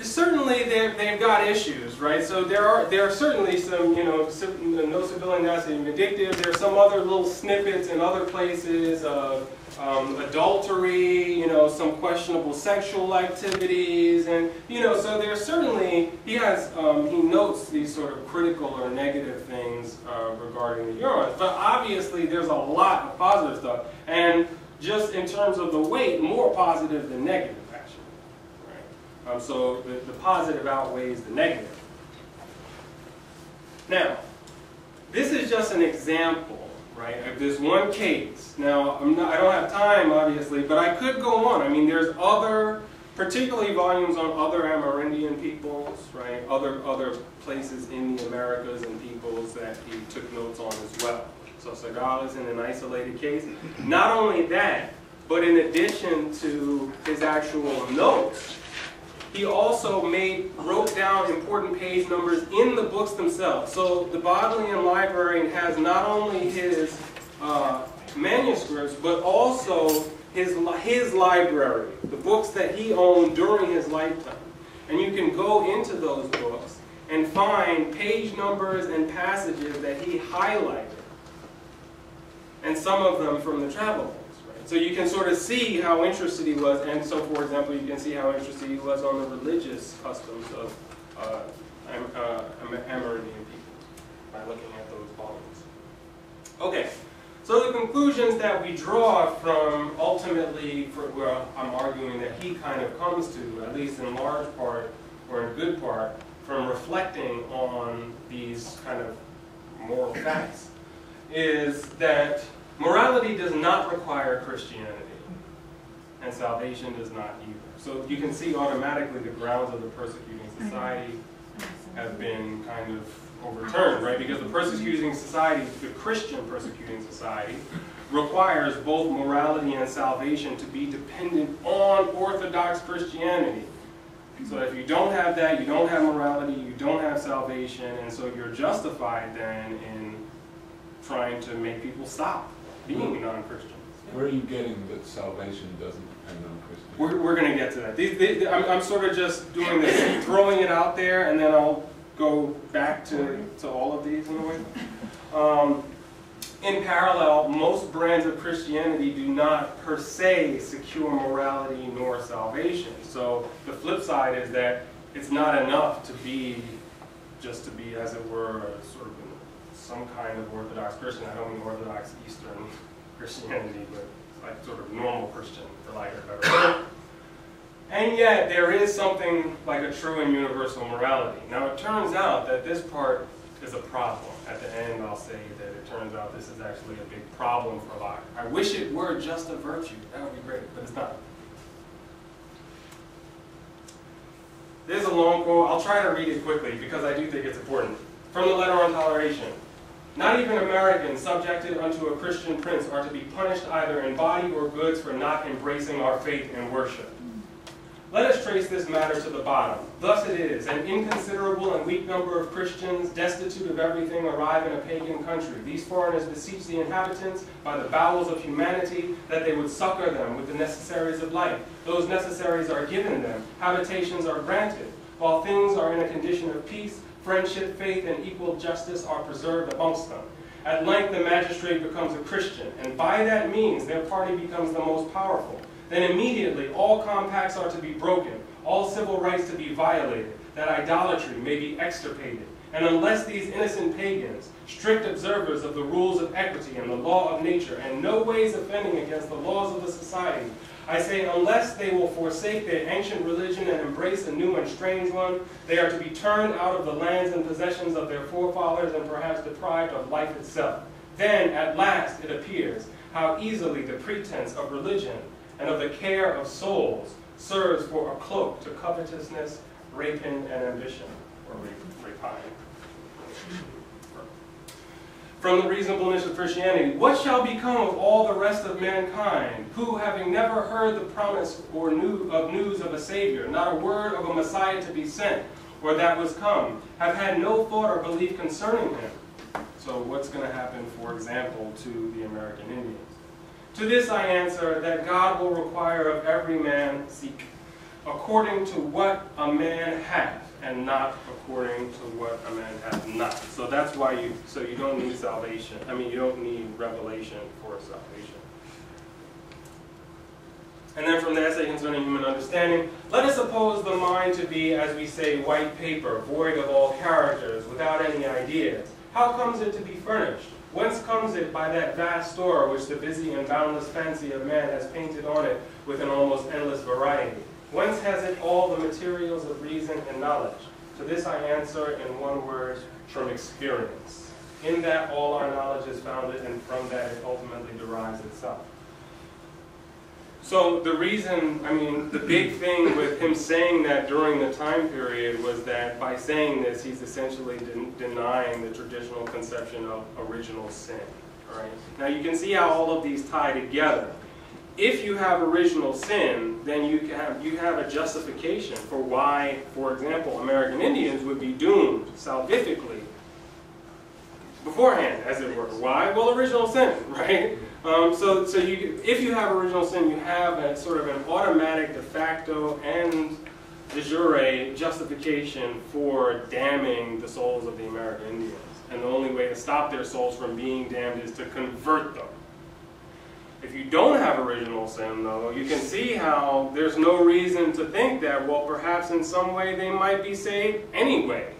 got issues, right? So there are certainly some, no civility, nasty, and vindictive. There are some other little snippets in other places of adultery, some questionable sexual activities, and so there's certainly he notes these sort of critical or negative things regarding the Hurons. But obviously, there's a lot of positive stuff, and just in terms of the weight, more positive than negative. So the positive outweighs the negative. Now, this is just an example, right, of this one case. Now, I don't have time, obviously, but I could go on. I mean, there's other, particularly volumes on other Amerindian peoples, right, other places in the Americas and peoples that he took notes on as well. So Sargar is in an isolated case. Not only that, but in addition to his actual notes, he also wrote down important page numbers in the books themselves. So the Bodleian librarian has not only his manuscripts, but also his library, the books that he owned during his lifetime. And you can go into those books and find page numbers and passages that he highlighted, and some of them from the travel books. So you can sort of see how interested he was, and so, for example, you can see how interested he was on the religious customs of Amerindian people by looking at those volumes. Okay, so the conclusions that we draw from ultimately, I'm arguing that he kind of comes to, at least in large part, or in good part, from reflecting on these kind of moral facts, is that morality does not require Christianity, and salvation does not either. So you can see automatically the grounds of the persecuting society have been kind of overturned, right? Because the persecuting society, the Christian persecuting society, requires both morality and salvation to be dependent on Orthodox Christianity. So if you don't have that, you don't have morality, you don't have salvation, and so you're justified then in trying to make people stop being non-Christians. Where are you getting that salvation doesn't depend on Christianity? We're going to get to that. I'm sort of just doing this, throwing it out there, and then I'll go back to all of these in a way. In parallel, most brands of Christianity do not per se secure morality nor salvation. So the flip side is that it's not enough to be, just to be, as it were, sort of some kind of Orthodox Christian. I don't mean Orthodox Eastern Christianity, but like sort of normal Christian, for lack of a better word. And yet, there is something like a true and universal morality. Now, it turns out that this part is a problem. At the end, I'll say that it turns out this is actually a big problem for Locke. I wish it were just a virtue. That would be great, but it's not. There's a long quote. I'll try to read it quickly because I do think it's important. From the Letter on Toleration. Not even Americans subjected unto a Christian prince are to be punished either in body or goods for not embracing our faith and worship. Let us trace this matter to the bottom. Thus it is, an inconsiderable and weak number of Christians, destitute of everything, arrive in a pagan country. These foreigners beseech the inhabitants by the bowels of humanity that they would succor them with the necessaries of life. Those necessaries are given them, habitations are granted. While things are in a condition of peace, friendship, faith, and equal justice are preserved amongst them. At length the magistrate becomes a Christian, and by that means their party becomes the most powerful. Then immediately all compacts are to be broken, all civil rights to be violated, that idolatry may be extirpated. And unless these innocent pagans, strict observers of the rules of equity and the law of nature, and no ways offending against the laws of the society, I say, unless they will forsake their ancient religion and embrace a new and strange one, they are to be turned out of the lands and possessions of their forefathers and perhaps deprived of life itself. Then, at last, it appears how easily the pretense of religion and of the care of souls serves for a cloak to covetousness, rapine, and ambition, or rapine. From the reasonableness of Christianity, what shall become of all the rest of mankind, who, having never heard the promise or news of a Savior, not a word of a Messiah to be sent, or that was come, have had no thought or belief concerning him? So what's going to happen, for example, to the American Indians? To this I answer that God will require of every man seek, according to what a man hath, and not according to what a man hath not. So that's why you don't need salvation. I mean, you don't need revelation for salvation. And then from the essay concerning human understanding, let us suppose the mind to be, as we say, white paper, void of all characters, without any ideas. How comes it to be furnished? Whence comes it by that vast store which the busy and boundless fancy of man has painted on it with an almost endless variety? Whence has it all the materials of reason and knowledge? To this I answer in one word, from experience. In that all our knowledge is founded, and from that it ultimately derives itself. So the reason, I mean, the big thing with him saying that during the time period was that by saying this, he's essentially denying the traditional conception of original sin. All right? Now you can see how all of these tie together. If you have original sin, then you have a justification for why, for example, American Indians would be doomed salvifically beforehand, as it were. Why? Well, original sin, right? If you have original sin, you have a sort of an automatic de facto and de jure justification for damning the souls of the American Indians. And the only way to stop their souls from being damned is to convert them. If you don't have original sin, though, you can see how there's no reason to think that, well, perhaps in some way they might be saved anyway.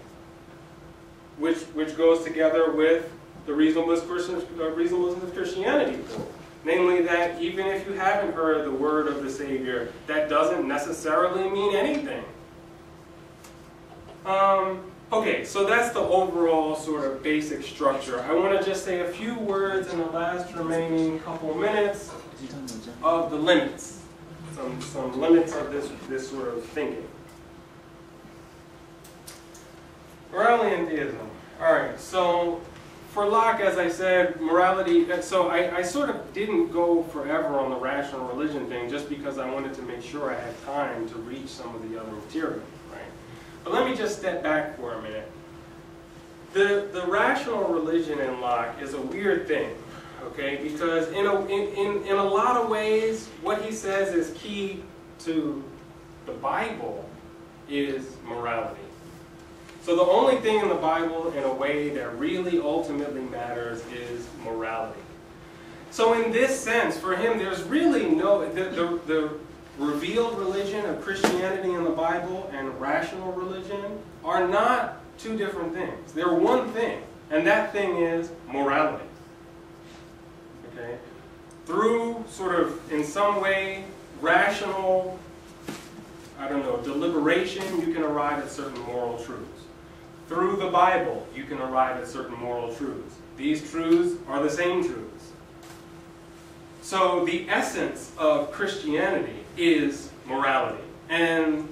Which goes together with the reasonableness of Christianity. Namely that even if you haven't heard the word of the Savior, that doesn't necessarily mean anything. Okay, so that's the overall sort of basic structure. I want to just say a few words in the last remaining couple minutes of the limits. Some limits of this sort of thinking. Morality and theism. Alright, so for Locke, as I said, morality, so I sort of didn't go forever on the rational religion thing just because I wanted to make sure I had time to reach some of the other material, right? But let me just step back for a minute. The rational religion in Locke is a weird thing, okay? Because in a lot of ways, what he says is key to the Bible is morality. So the only thing in the Bible, in a way, that really ultimately matters is morality. So in this sense, for him, there's really no... The revealed religion of Christianity in the Bible and rational religion are not two different things. They're one thing, and that thing is morality. Okay? sort of, in some way, rational, I don't know, deliberation, you can arrive at certain moral truths. Through the Bible, you can arrive at certain moral truths. These truths are the same truths. So the essence of Christianity is morality. And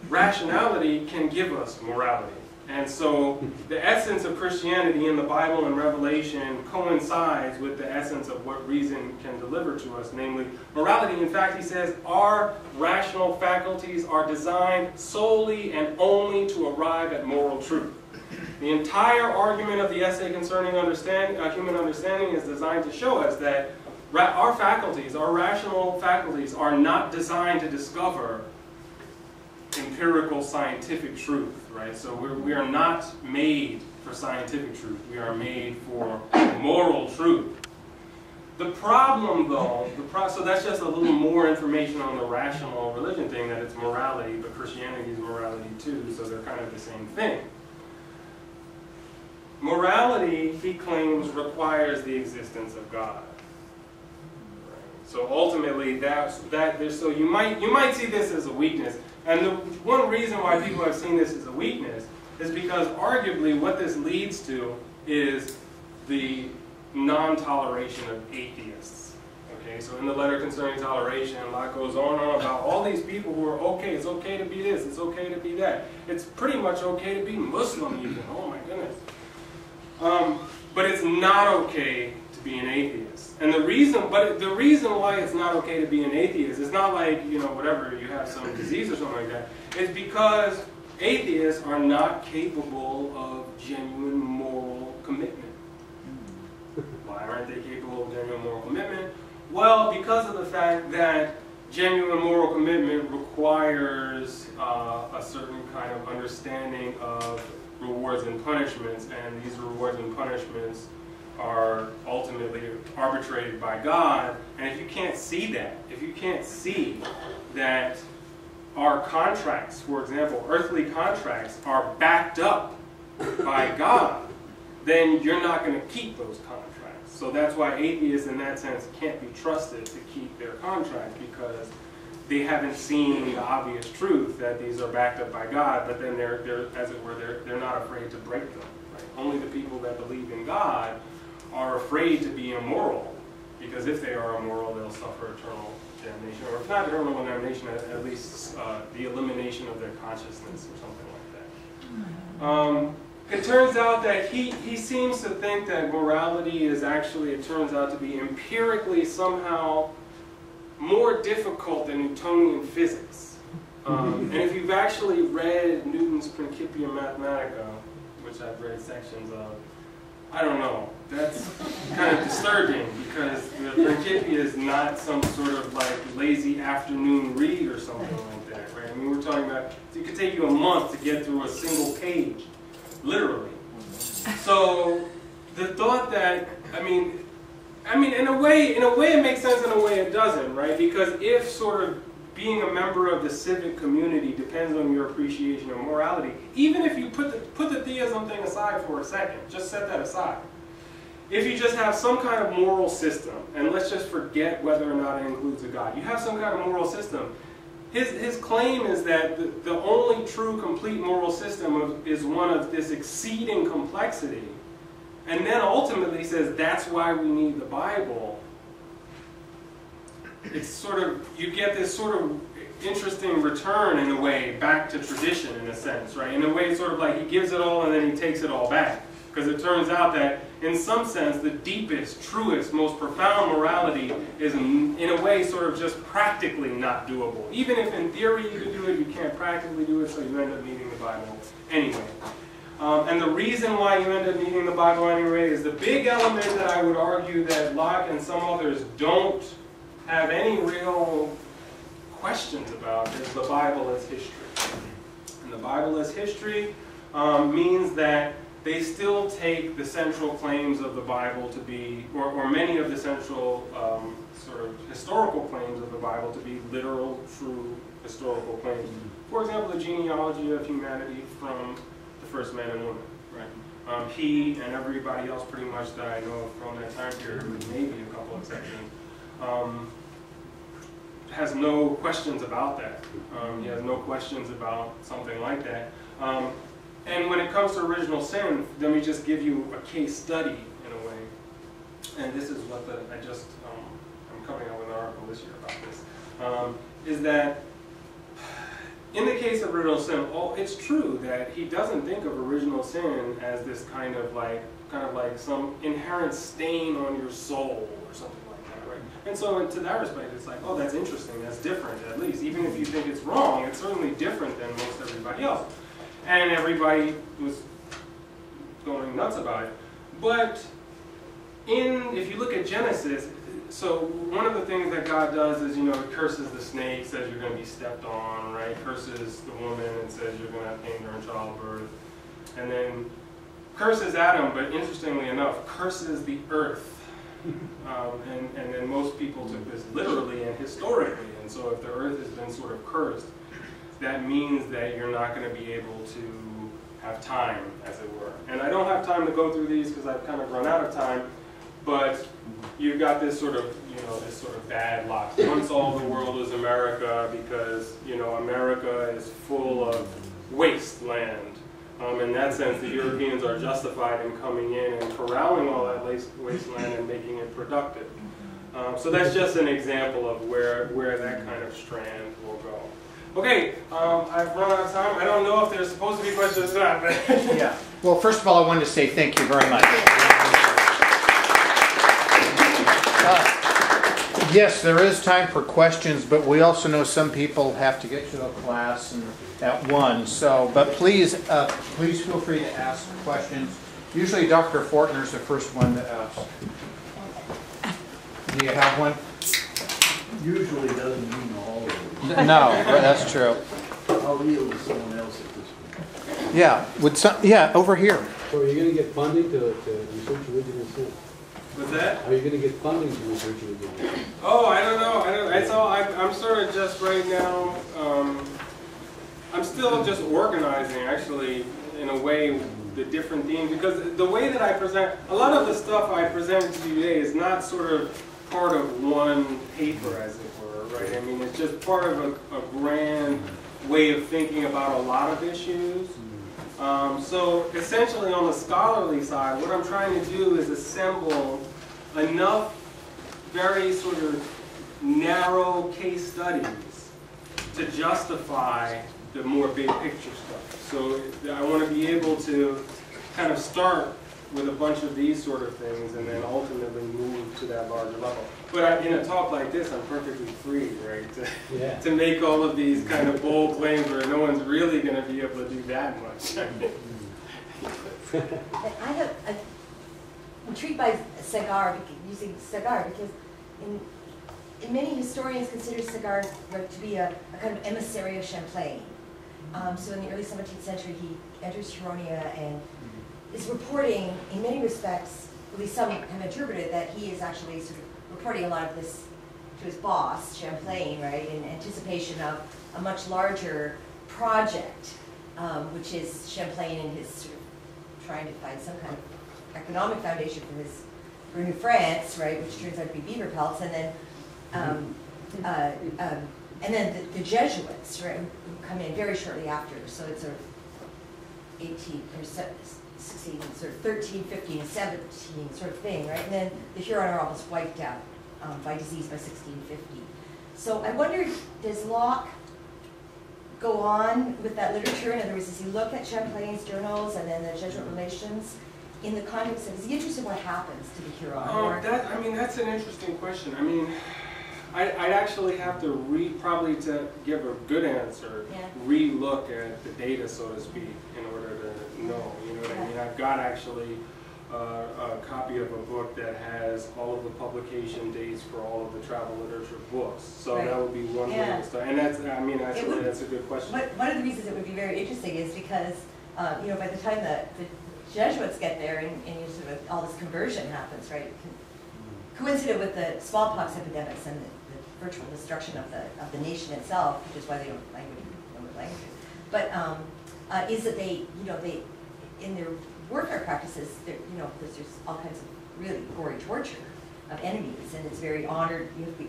rationality can give us morality. And so the essence of Christianity in the Bible and Revelation coincides with the essence of what reason can deliver to us, namely morality. In fact, he says our rational faculties are designed solely and only to arrive at moral truth. The entire argument of the essay concerning human understanding is designed to show us that our faculties, our rational faculties, are not designed to discover empirical scientific truth, right? So we are not made for scientific truth. We are made for moral truth. The problem, though, so that's just a little more information on the rational religion thing, that it's morality, but Christianity is morality too, so they're kind of the same thing. Morality, he claims, requires the existence of God. So ultimately, so you might see this as a weakness. And the one reason why people have seen this as a weakness is because arguably what this leads to is the non-toleration of atheists. Okay, so in the letter concerning toleration, Locke goes on and on about all these people who are okay, it's okay to be this, it's okay to be that. It's pretty much okay to be Muslim even, oh my goodness. But it's not okay to be an atheist. And the reason why it's not okay to be an atheist is not like, you know, whatever, you have some disease or something like that. It's because atheists are not capable of genuine moral commitment. Why aren't they capable of genuine moral commitment? Well, because of the fact that genuine moral commitment requires a certain kind of understanding of rewards and punishments, and these rewards and punishments are ultimately arbitrated by God. And if you can't see that, if you can't see that our contracts, for example, earthly contracts, are backed up by God, then you're not going to keep those contracts. So that's why atheists, in that sense, can't be trusted to keep their contracts, because they haven't seen the obvious truth that these are backed up by God, but then they're as it were, they're not afraid to break them. Right? Only the people that believe in God are afraid to be immoral, because if they are immoral, they'll suffer eternal damnation, or if not eternal damnation, at least the elimination of their consciousness or something like that. It turns out that he seems to think that morality is actually, it turns out to be empirically somehow more difficult than Newtonian physics. And if you've actually read Newton's Principia Mathematica, which I've read sections of, I don't know, that's kind of disturbing, because the Principia is not some sort of like lazy afternoon read or something like that, right? I mean, we're talking about, it could take you a month to get through a single page, literally. So the thought that, I mean, in a way it makes sense, in a way it doesn't, right? Because if sort of being a member of the civic community depends on your appreciation of morality, even if you put the theism thing aside for a second, just set that aside. If you just have some kind of moral system, and let's just forget whether or not it includes a God, you have some kind of moral system. His claim is that the only true complete moral system is one of this exceeding complexity. And then ultimately he says that's why we need the Bible. It's sort of, you get this sort of interesting return in a way back to tradition in a sense, right? In a way it's sort of like he gives it all and then he takes it all back. Because it turns out that in some sense the deepest, truest, most profound morality is in a way sort of just practically not doable. Even if in theory you could do it, you can't practically do it, so you end up needing the Bible anyway. And the reason why you end up needing the Bible anyway is the big element that I would argue that Locke and some others don't have any real questions about is the Bible as history. And the Bible as history means that they still take the central claims of the Bible to be, or many of the central sort of historical claims of the Bible to be literal, true historical claims. For example, the genealogy of humanity from the first man and woman, right? He and everybody else pretty much that I know of from that time period, with maybe a couple exceptions, has no questions about that. He has no questions about something like that. And when it comes to original sin, let me just give you a case study in a way. And this is what I'm coming out with an article this year about this, is that in the case of original sin, it's true that he doesn't think of original sin as this kind of like some inherent stain on your soul or something like that, right? And so to that respect, it's like, oh, that's interesting, that's different at least. Even if you think it's wrong, it's certainly different than most everybody else. And everybody was going nuts about it. But if you look at Genesis, so one of the things that God does is, you know, it curses the snake, says you're going to be stepped on, right? Curses the woman and says you're going to have pain during childbirth. And then curses Adam, but interestingly enough, curses the earth. And then most people took this literally and historically. And so if the earth has been sort of cursed, that means that you're not going to be able to have time, as it were. And I don't have time to go through these because I've kind of run out of time. But you've got this sort of, you know, this sort of bad luck. Once all the world was America, because, you know, America is full of wasteland. In that sense, the Europeans are justified in coming in and corralling all that wasteland and making it productive. So that's just an example of where that kind of strand will go. Okay, I've run out of time. I don't know if there's supposed to be questions or not. But Yeah. Well, first of all, I wanted to say thank you very much. Yes, there is time for questions, but we also know some people have to get to a class at 1. So, but please feel free to ask questions. Usually, Dr. Fortner's the first one to ask. Do you have one? Usually doesn't mean all of it. No, that's true. I'll yield to someone else at this point. Yeah, over here. So are you going to get funding to research original sin? what's that? Are you going to get funding to research original sin? Oh, I don't know. It's all. I'm sort of just right now. I'm still just organizing, actually, in a way, the different themes, because the way that I present, a lot of the stuff I presented to you today is not sort of part of one paper, as it were, right? I mean, it's just part of a grand way of thinking about a lot of issues. So essentially on the scholarly side, what I'm trying to do is assemble enough very sort of narrow case studies to justify the more big picture stuff. So I want to be able to kind of start with a bunch of these sort of things and then ultimately move to that larger level. But in a talk like this, I'm perfectly free, right, to make all of these kind of bold claims where no one's really going to be able to do that much. I'm intrigued by Cigar, using Cigar, because many historians consider Cigar to be a kind of emissary of Champlain. So in the early 17th century, he enters Huronia and is reporting, in many respects, at least some have interpreted that he is actually sort of reporting a lot of this to his boss, Champlain, right, in anticipation of a much larger project, which is Champlain and his sort of trying to find some kind of economic foundation for New France, right, which turns out to be beaver pelts, and then the Jesuits, right, who come in very shortly after. So it's sort of 16, sort of 13, 15, 17 sort of thing, right? And then the Huron are almost wiped out by disease by 1650. So I wondered, does Locke go on with that literature? In other words, does he look at Champlain's journals and then the Jesuit relations in the context of, is he interested in what happens to the Huron? I mean, that's an interesting question. I mean, I'd actually have to probably to give a good answer, re-look at the data, so to speak, in order to know, you know what I mean? I've got actually a copy of a book that has all of the publication dates for all of the travel literature books. So that would be one way to start. And that's, I mean, actually, that's a good question. One of the reasons it would be very interesting is because, you know, by the time the Jesuits get there and you sort of, all this conversion happens, right? Coincident with the smallpox epidemics and the virtual destruction of the nation itself, which is why they don't know languages. But is that they, you know, they in their warfare practices, you know, there's all kinds of really gory torture, of enemies, and it's very honored.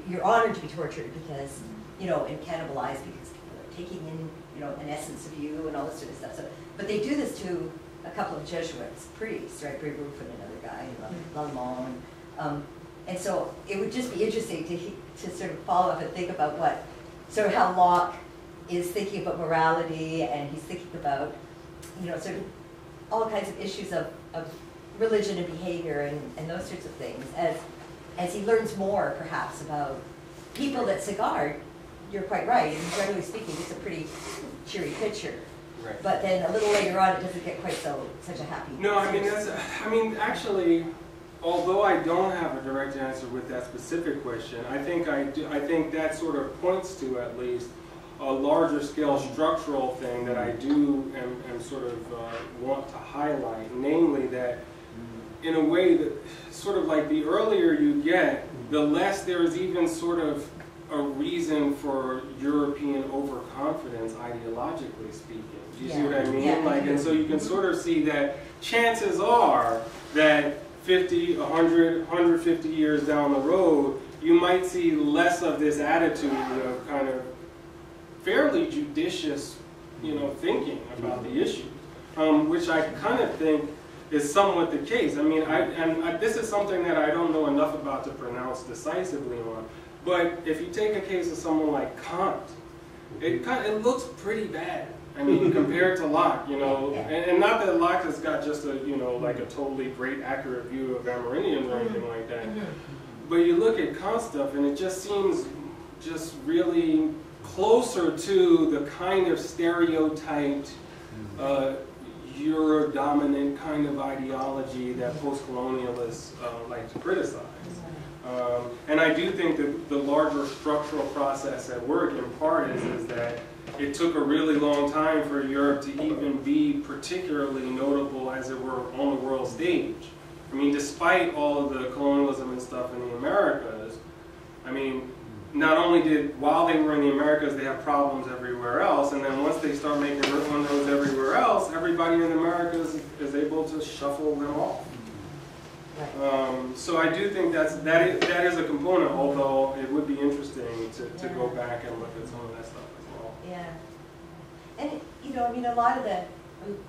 You're honored to be tortured because, you know, and cannibalized because people are taking in, you know, an essence of you and all this sort of stuff. So, but they do this to a couple of Jesuits priests, right? Brebeuf and another guy, Lallemont. And so it would just be interesting to sort of follow up and think about what, sort of how Locke is thinking about morality, and he's thinking about, you know, sort of all kinds of issues of religion and behavior and those sorts of things as he learns more, perhaps, about people that Sagard, you're quite right, and generally speaking, it's a pretty cheery picture. Right. But then a little later on, it doesn't get quite such a happy. No, I mean, actually, although I don't have a direct answer with that specific question, I think that sort of points to, at least, a larger scale structural thing that I do am sort of want to highlight, namely that in a way that sort of like the earlier you get, the less there is even sort of a reason for European overconfidence, ideologically speaking. Do you see what I mean? Yeah. Like, and so you can sort of see that chances are that 50, 100, 150 years down the road, you might see less of this attitude of kind of fairly judicious, you know, thinking about the issue, which I kind of think is somewhat the case. I mean, this is something that I don't know enough about to pronounce decisively on, but if you take a case of someone like Kant, it looks pretty bad. I mean, compared to Locke, you know, and not that Locke has got just a, you know, like a totally great, accurate view of Amerindians or anything like that, but you look at Kant stuff and it just seems just really closer to the kind of stereotyped Euro-dominant kind of ideology that post-colonialists like to criticize. And I do think that the larger structural process at work in part is that it took a really long time for Europe to even be particularly notable, as it were, on the world stage. I mean, despite all of the colonialism and stuff in the Americas, I mean, not only did, while they were in the Americas, they have problems everywhere else, and then once they start making inroads everywhere else, everybody in the Americas is able to shuffle them off. Right. So I do think that is a component, although it would be interesting to go back and look at some of that stuff as well. Yeah. And, you know, I mean, a lot of the,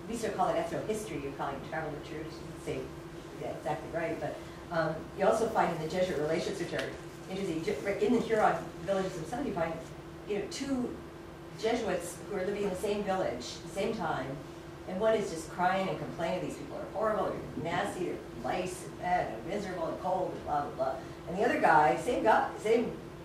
we sort of call it ethno-history, you're calling it travel literatures, say, yeah, exactly right, but you also find in the Jesuit relations, which are interesting, in the Huron villages themselves, you find, you know, two Jesuits who are living in the same village at the same time, and one is just crying and complaining, these people are horrible, they're nasty, they're lice and bad and miserable and cold and blah, blah, blah. And the other guy, same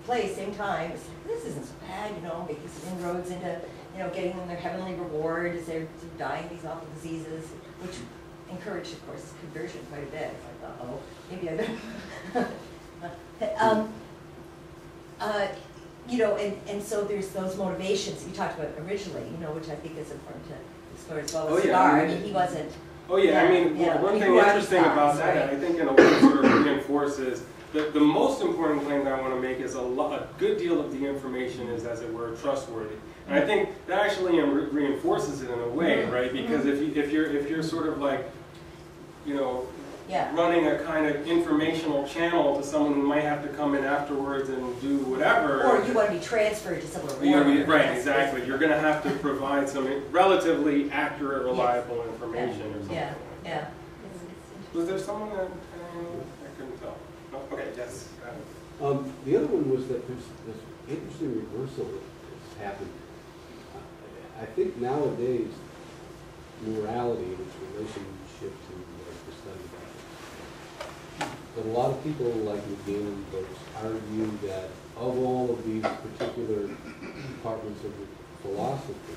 place, same time, this isn't so bad, you know, making some inroads into, you know, getting them their heavenly reward as they're dying of these awful diseases, which encouraged, of course, conversion quite a bit. It's like, uh-oh, maybe I better. You know, and so there's those motivations that you talked about originally, you know, which I think is important to explore as well as Cigar. I mean, he wasn't. Oh yeah, I mean, one thing interesting about that, I think in a way sort of reinforces the most important claim that I want to make is a good deal of the information is, as it were, trustworthy. And I think that actually reinforces it in a way, right? Because if you're sort of like, you know, running a kind of informational channel to someone who might have to come in afterwards and do whatever. Or you want to be transferred to someone. Right, exactly. You're going to have to provide some relatively accurate, reliable information or something. Yeah. Was there someone that I couldn't tell? No? Okay, yes. The other one was that there's this interesting reversal that's happened. I think nowadays morality and its relationship to the study of ethics. But a lot of people like McGinn and folks argue that of all of these particular departments of philosophy,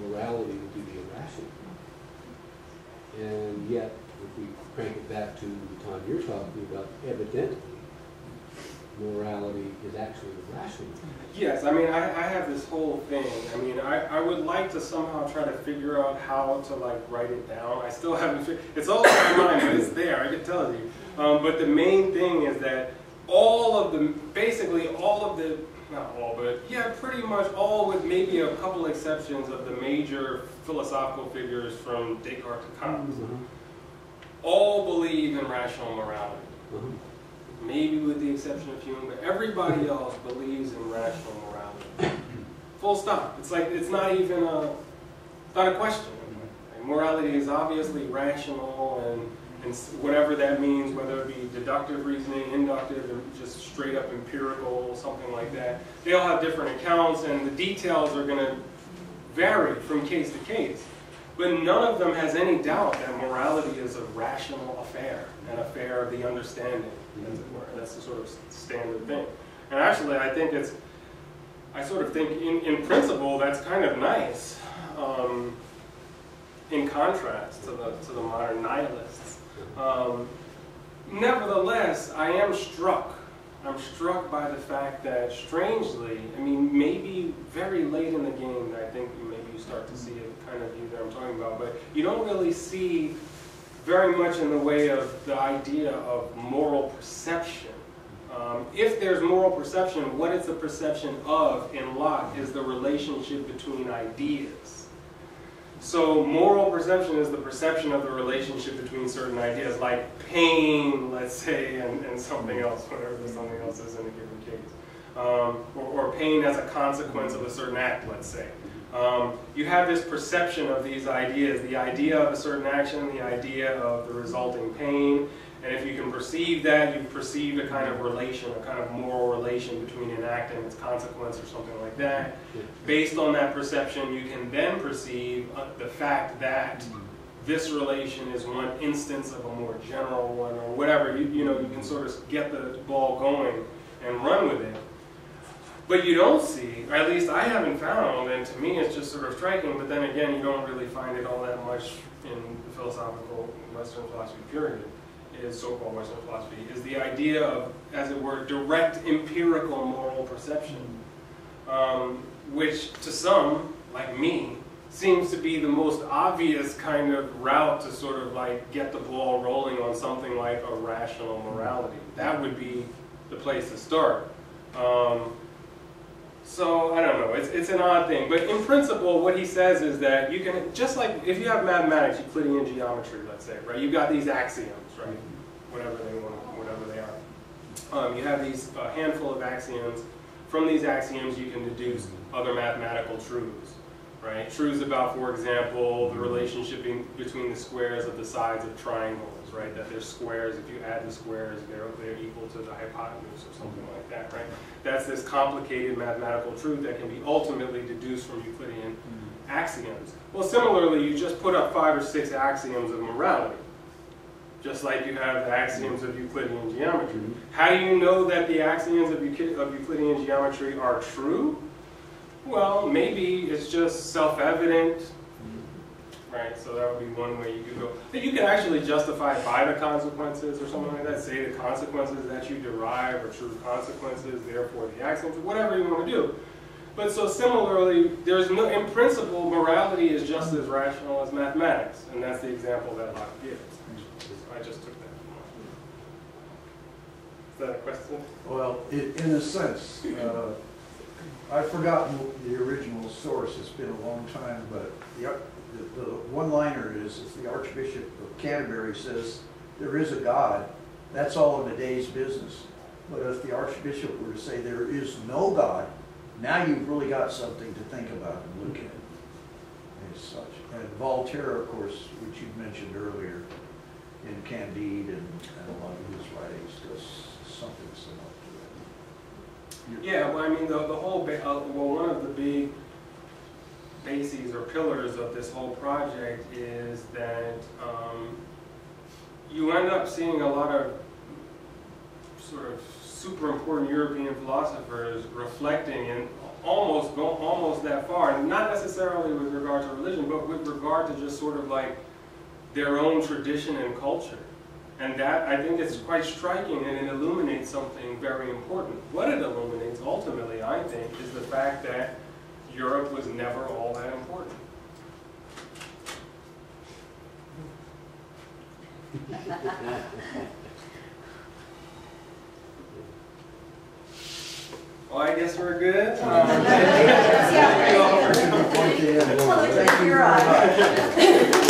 morality would be the irrational. And yet, if we crank it back to the time you're talking about, evidently, morality is actually rational. Yes, I mean, I have this whole thing. I mean, I would like to somehow try to figure out how to, like, write it down. I still haven't figured, it's all in my mind, but it's there, I can tell you. But the main thing is that basically all of the, not all, but yeah, pretty much all, with maybe a couple exceptions of the major philosophical figures from Descartes to Kant, all believe in rational morality. maybe with the exception of Hume, but everybody else believes in rational morality. Full stop. It's like, it's not even not a question. Morality is obviously rational, and whatever that means, whether it be deductive reasoning, inductive, or just straight up empirical, something like that. They all have different accounts, and the details are going to vary from case to case. But none of them has any doubt that morality is a rational affair, an affair of the understanding, as it were. That's the sort of standard thing. And actually, I sort of think in principle, that's kind of nice. In contrast to the modern nihilists. Nevertheless, I'm struck by the fact that, strangely, I mean, maybe very late in the game, I think maybe you start to see a kind of view that I'm talking about, but you don't really see very much in the way of the idea of moral perception. If there's moral perception, what it's the perception of in Locke is the relationship between ideas. So moral perception is the perception of the relationship between certain ideas, like pain, let's say, and something else, whatever the something else is in a given case. Or pain as a consequence of a certain act, let's say. You have this perception of these ideas, the idea of a certain action, the idea of the resulting pain, and if you can perceive that, you've perceived a kind of relation, a kind of moral relation between an act and its consequence or something like that. Based on that perception, you can then perceive the fact that this relation is one instance of a more general one, or whatever. You can sort of get the ball going and run with it. But you don't see, or at least I haven't found, and to me it's just sort of striking, but then again, you don't really find it all that much in the philosophical Western philosophy period, is so-called Western philosophy, is the idea of, as it were, direct empirical moral perception, which to some, like me, seems to be the most obvious kind of route to sort of like get the ball rolling on something like a rational morality. That would be the place to start. So, I don't know, it's an odd thing. But in principle, what he says is that you can, just like if you have mathematics, Euclidean geometry, let's say, right? You've got these axioms, right? Whatever they are. You have these handful of axioms. From these axioms, you can deduce other mathematical truths, right? Truths about, for example, the relationship between the squares of the sides of triangles, right? That they're squares. If you add the squares, they're equal to the hypotenuse or something like that, right? That's this complicated mathematical truth that can be ultimately deduced from Euclidean axioms. Well, similarly, you just put up 5 or 6 axioms of morality, just like you have the axioms of Euclidean geometry. How do you know that the axioms of Euclidean geometry are true? Well, maybe it's just self-evident, right? So that would be one way you could go. But you can actually justify it by the consequences or something like that. Say the consequences that you derive are true consequences, therefore the axioms, whatever you want to do. But so similarly, there's no, in principle, morality is just as rational as mathematics, and that's the example that Locke gives. I just took that. Is that a question? Well, in a sense, I've forgotten the original source. It's been a long time, but the one-liner is the Archbishop of Canterbury says, there is a God. That's all in a day's business. But if the Archbishop were to say there is no God, now you've really got something to think about and look at as such. And Voltaire, of course, which you mentioned earlier, in Candide and a lot of his writings, does something similar to that. Yeah, well, I mean, the whole, one of the big bases or pillars of this whole project is that you end up seeing a lot of sort of super important European philosophers reflecting and almost that far, and not necessarily with regard to religion, but with regard to just sort of like their own tradition and culture. And that, I think, is quite striking, and it illuminates something very important. What it illuminates, ultimately, I think, is the fact that Europe was never all that important. Well, I guess we're good. Yeah. Thank you very much.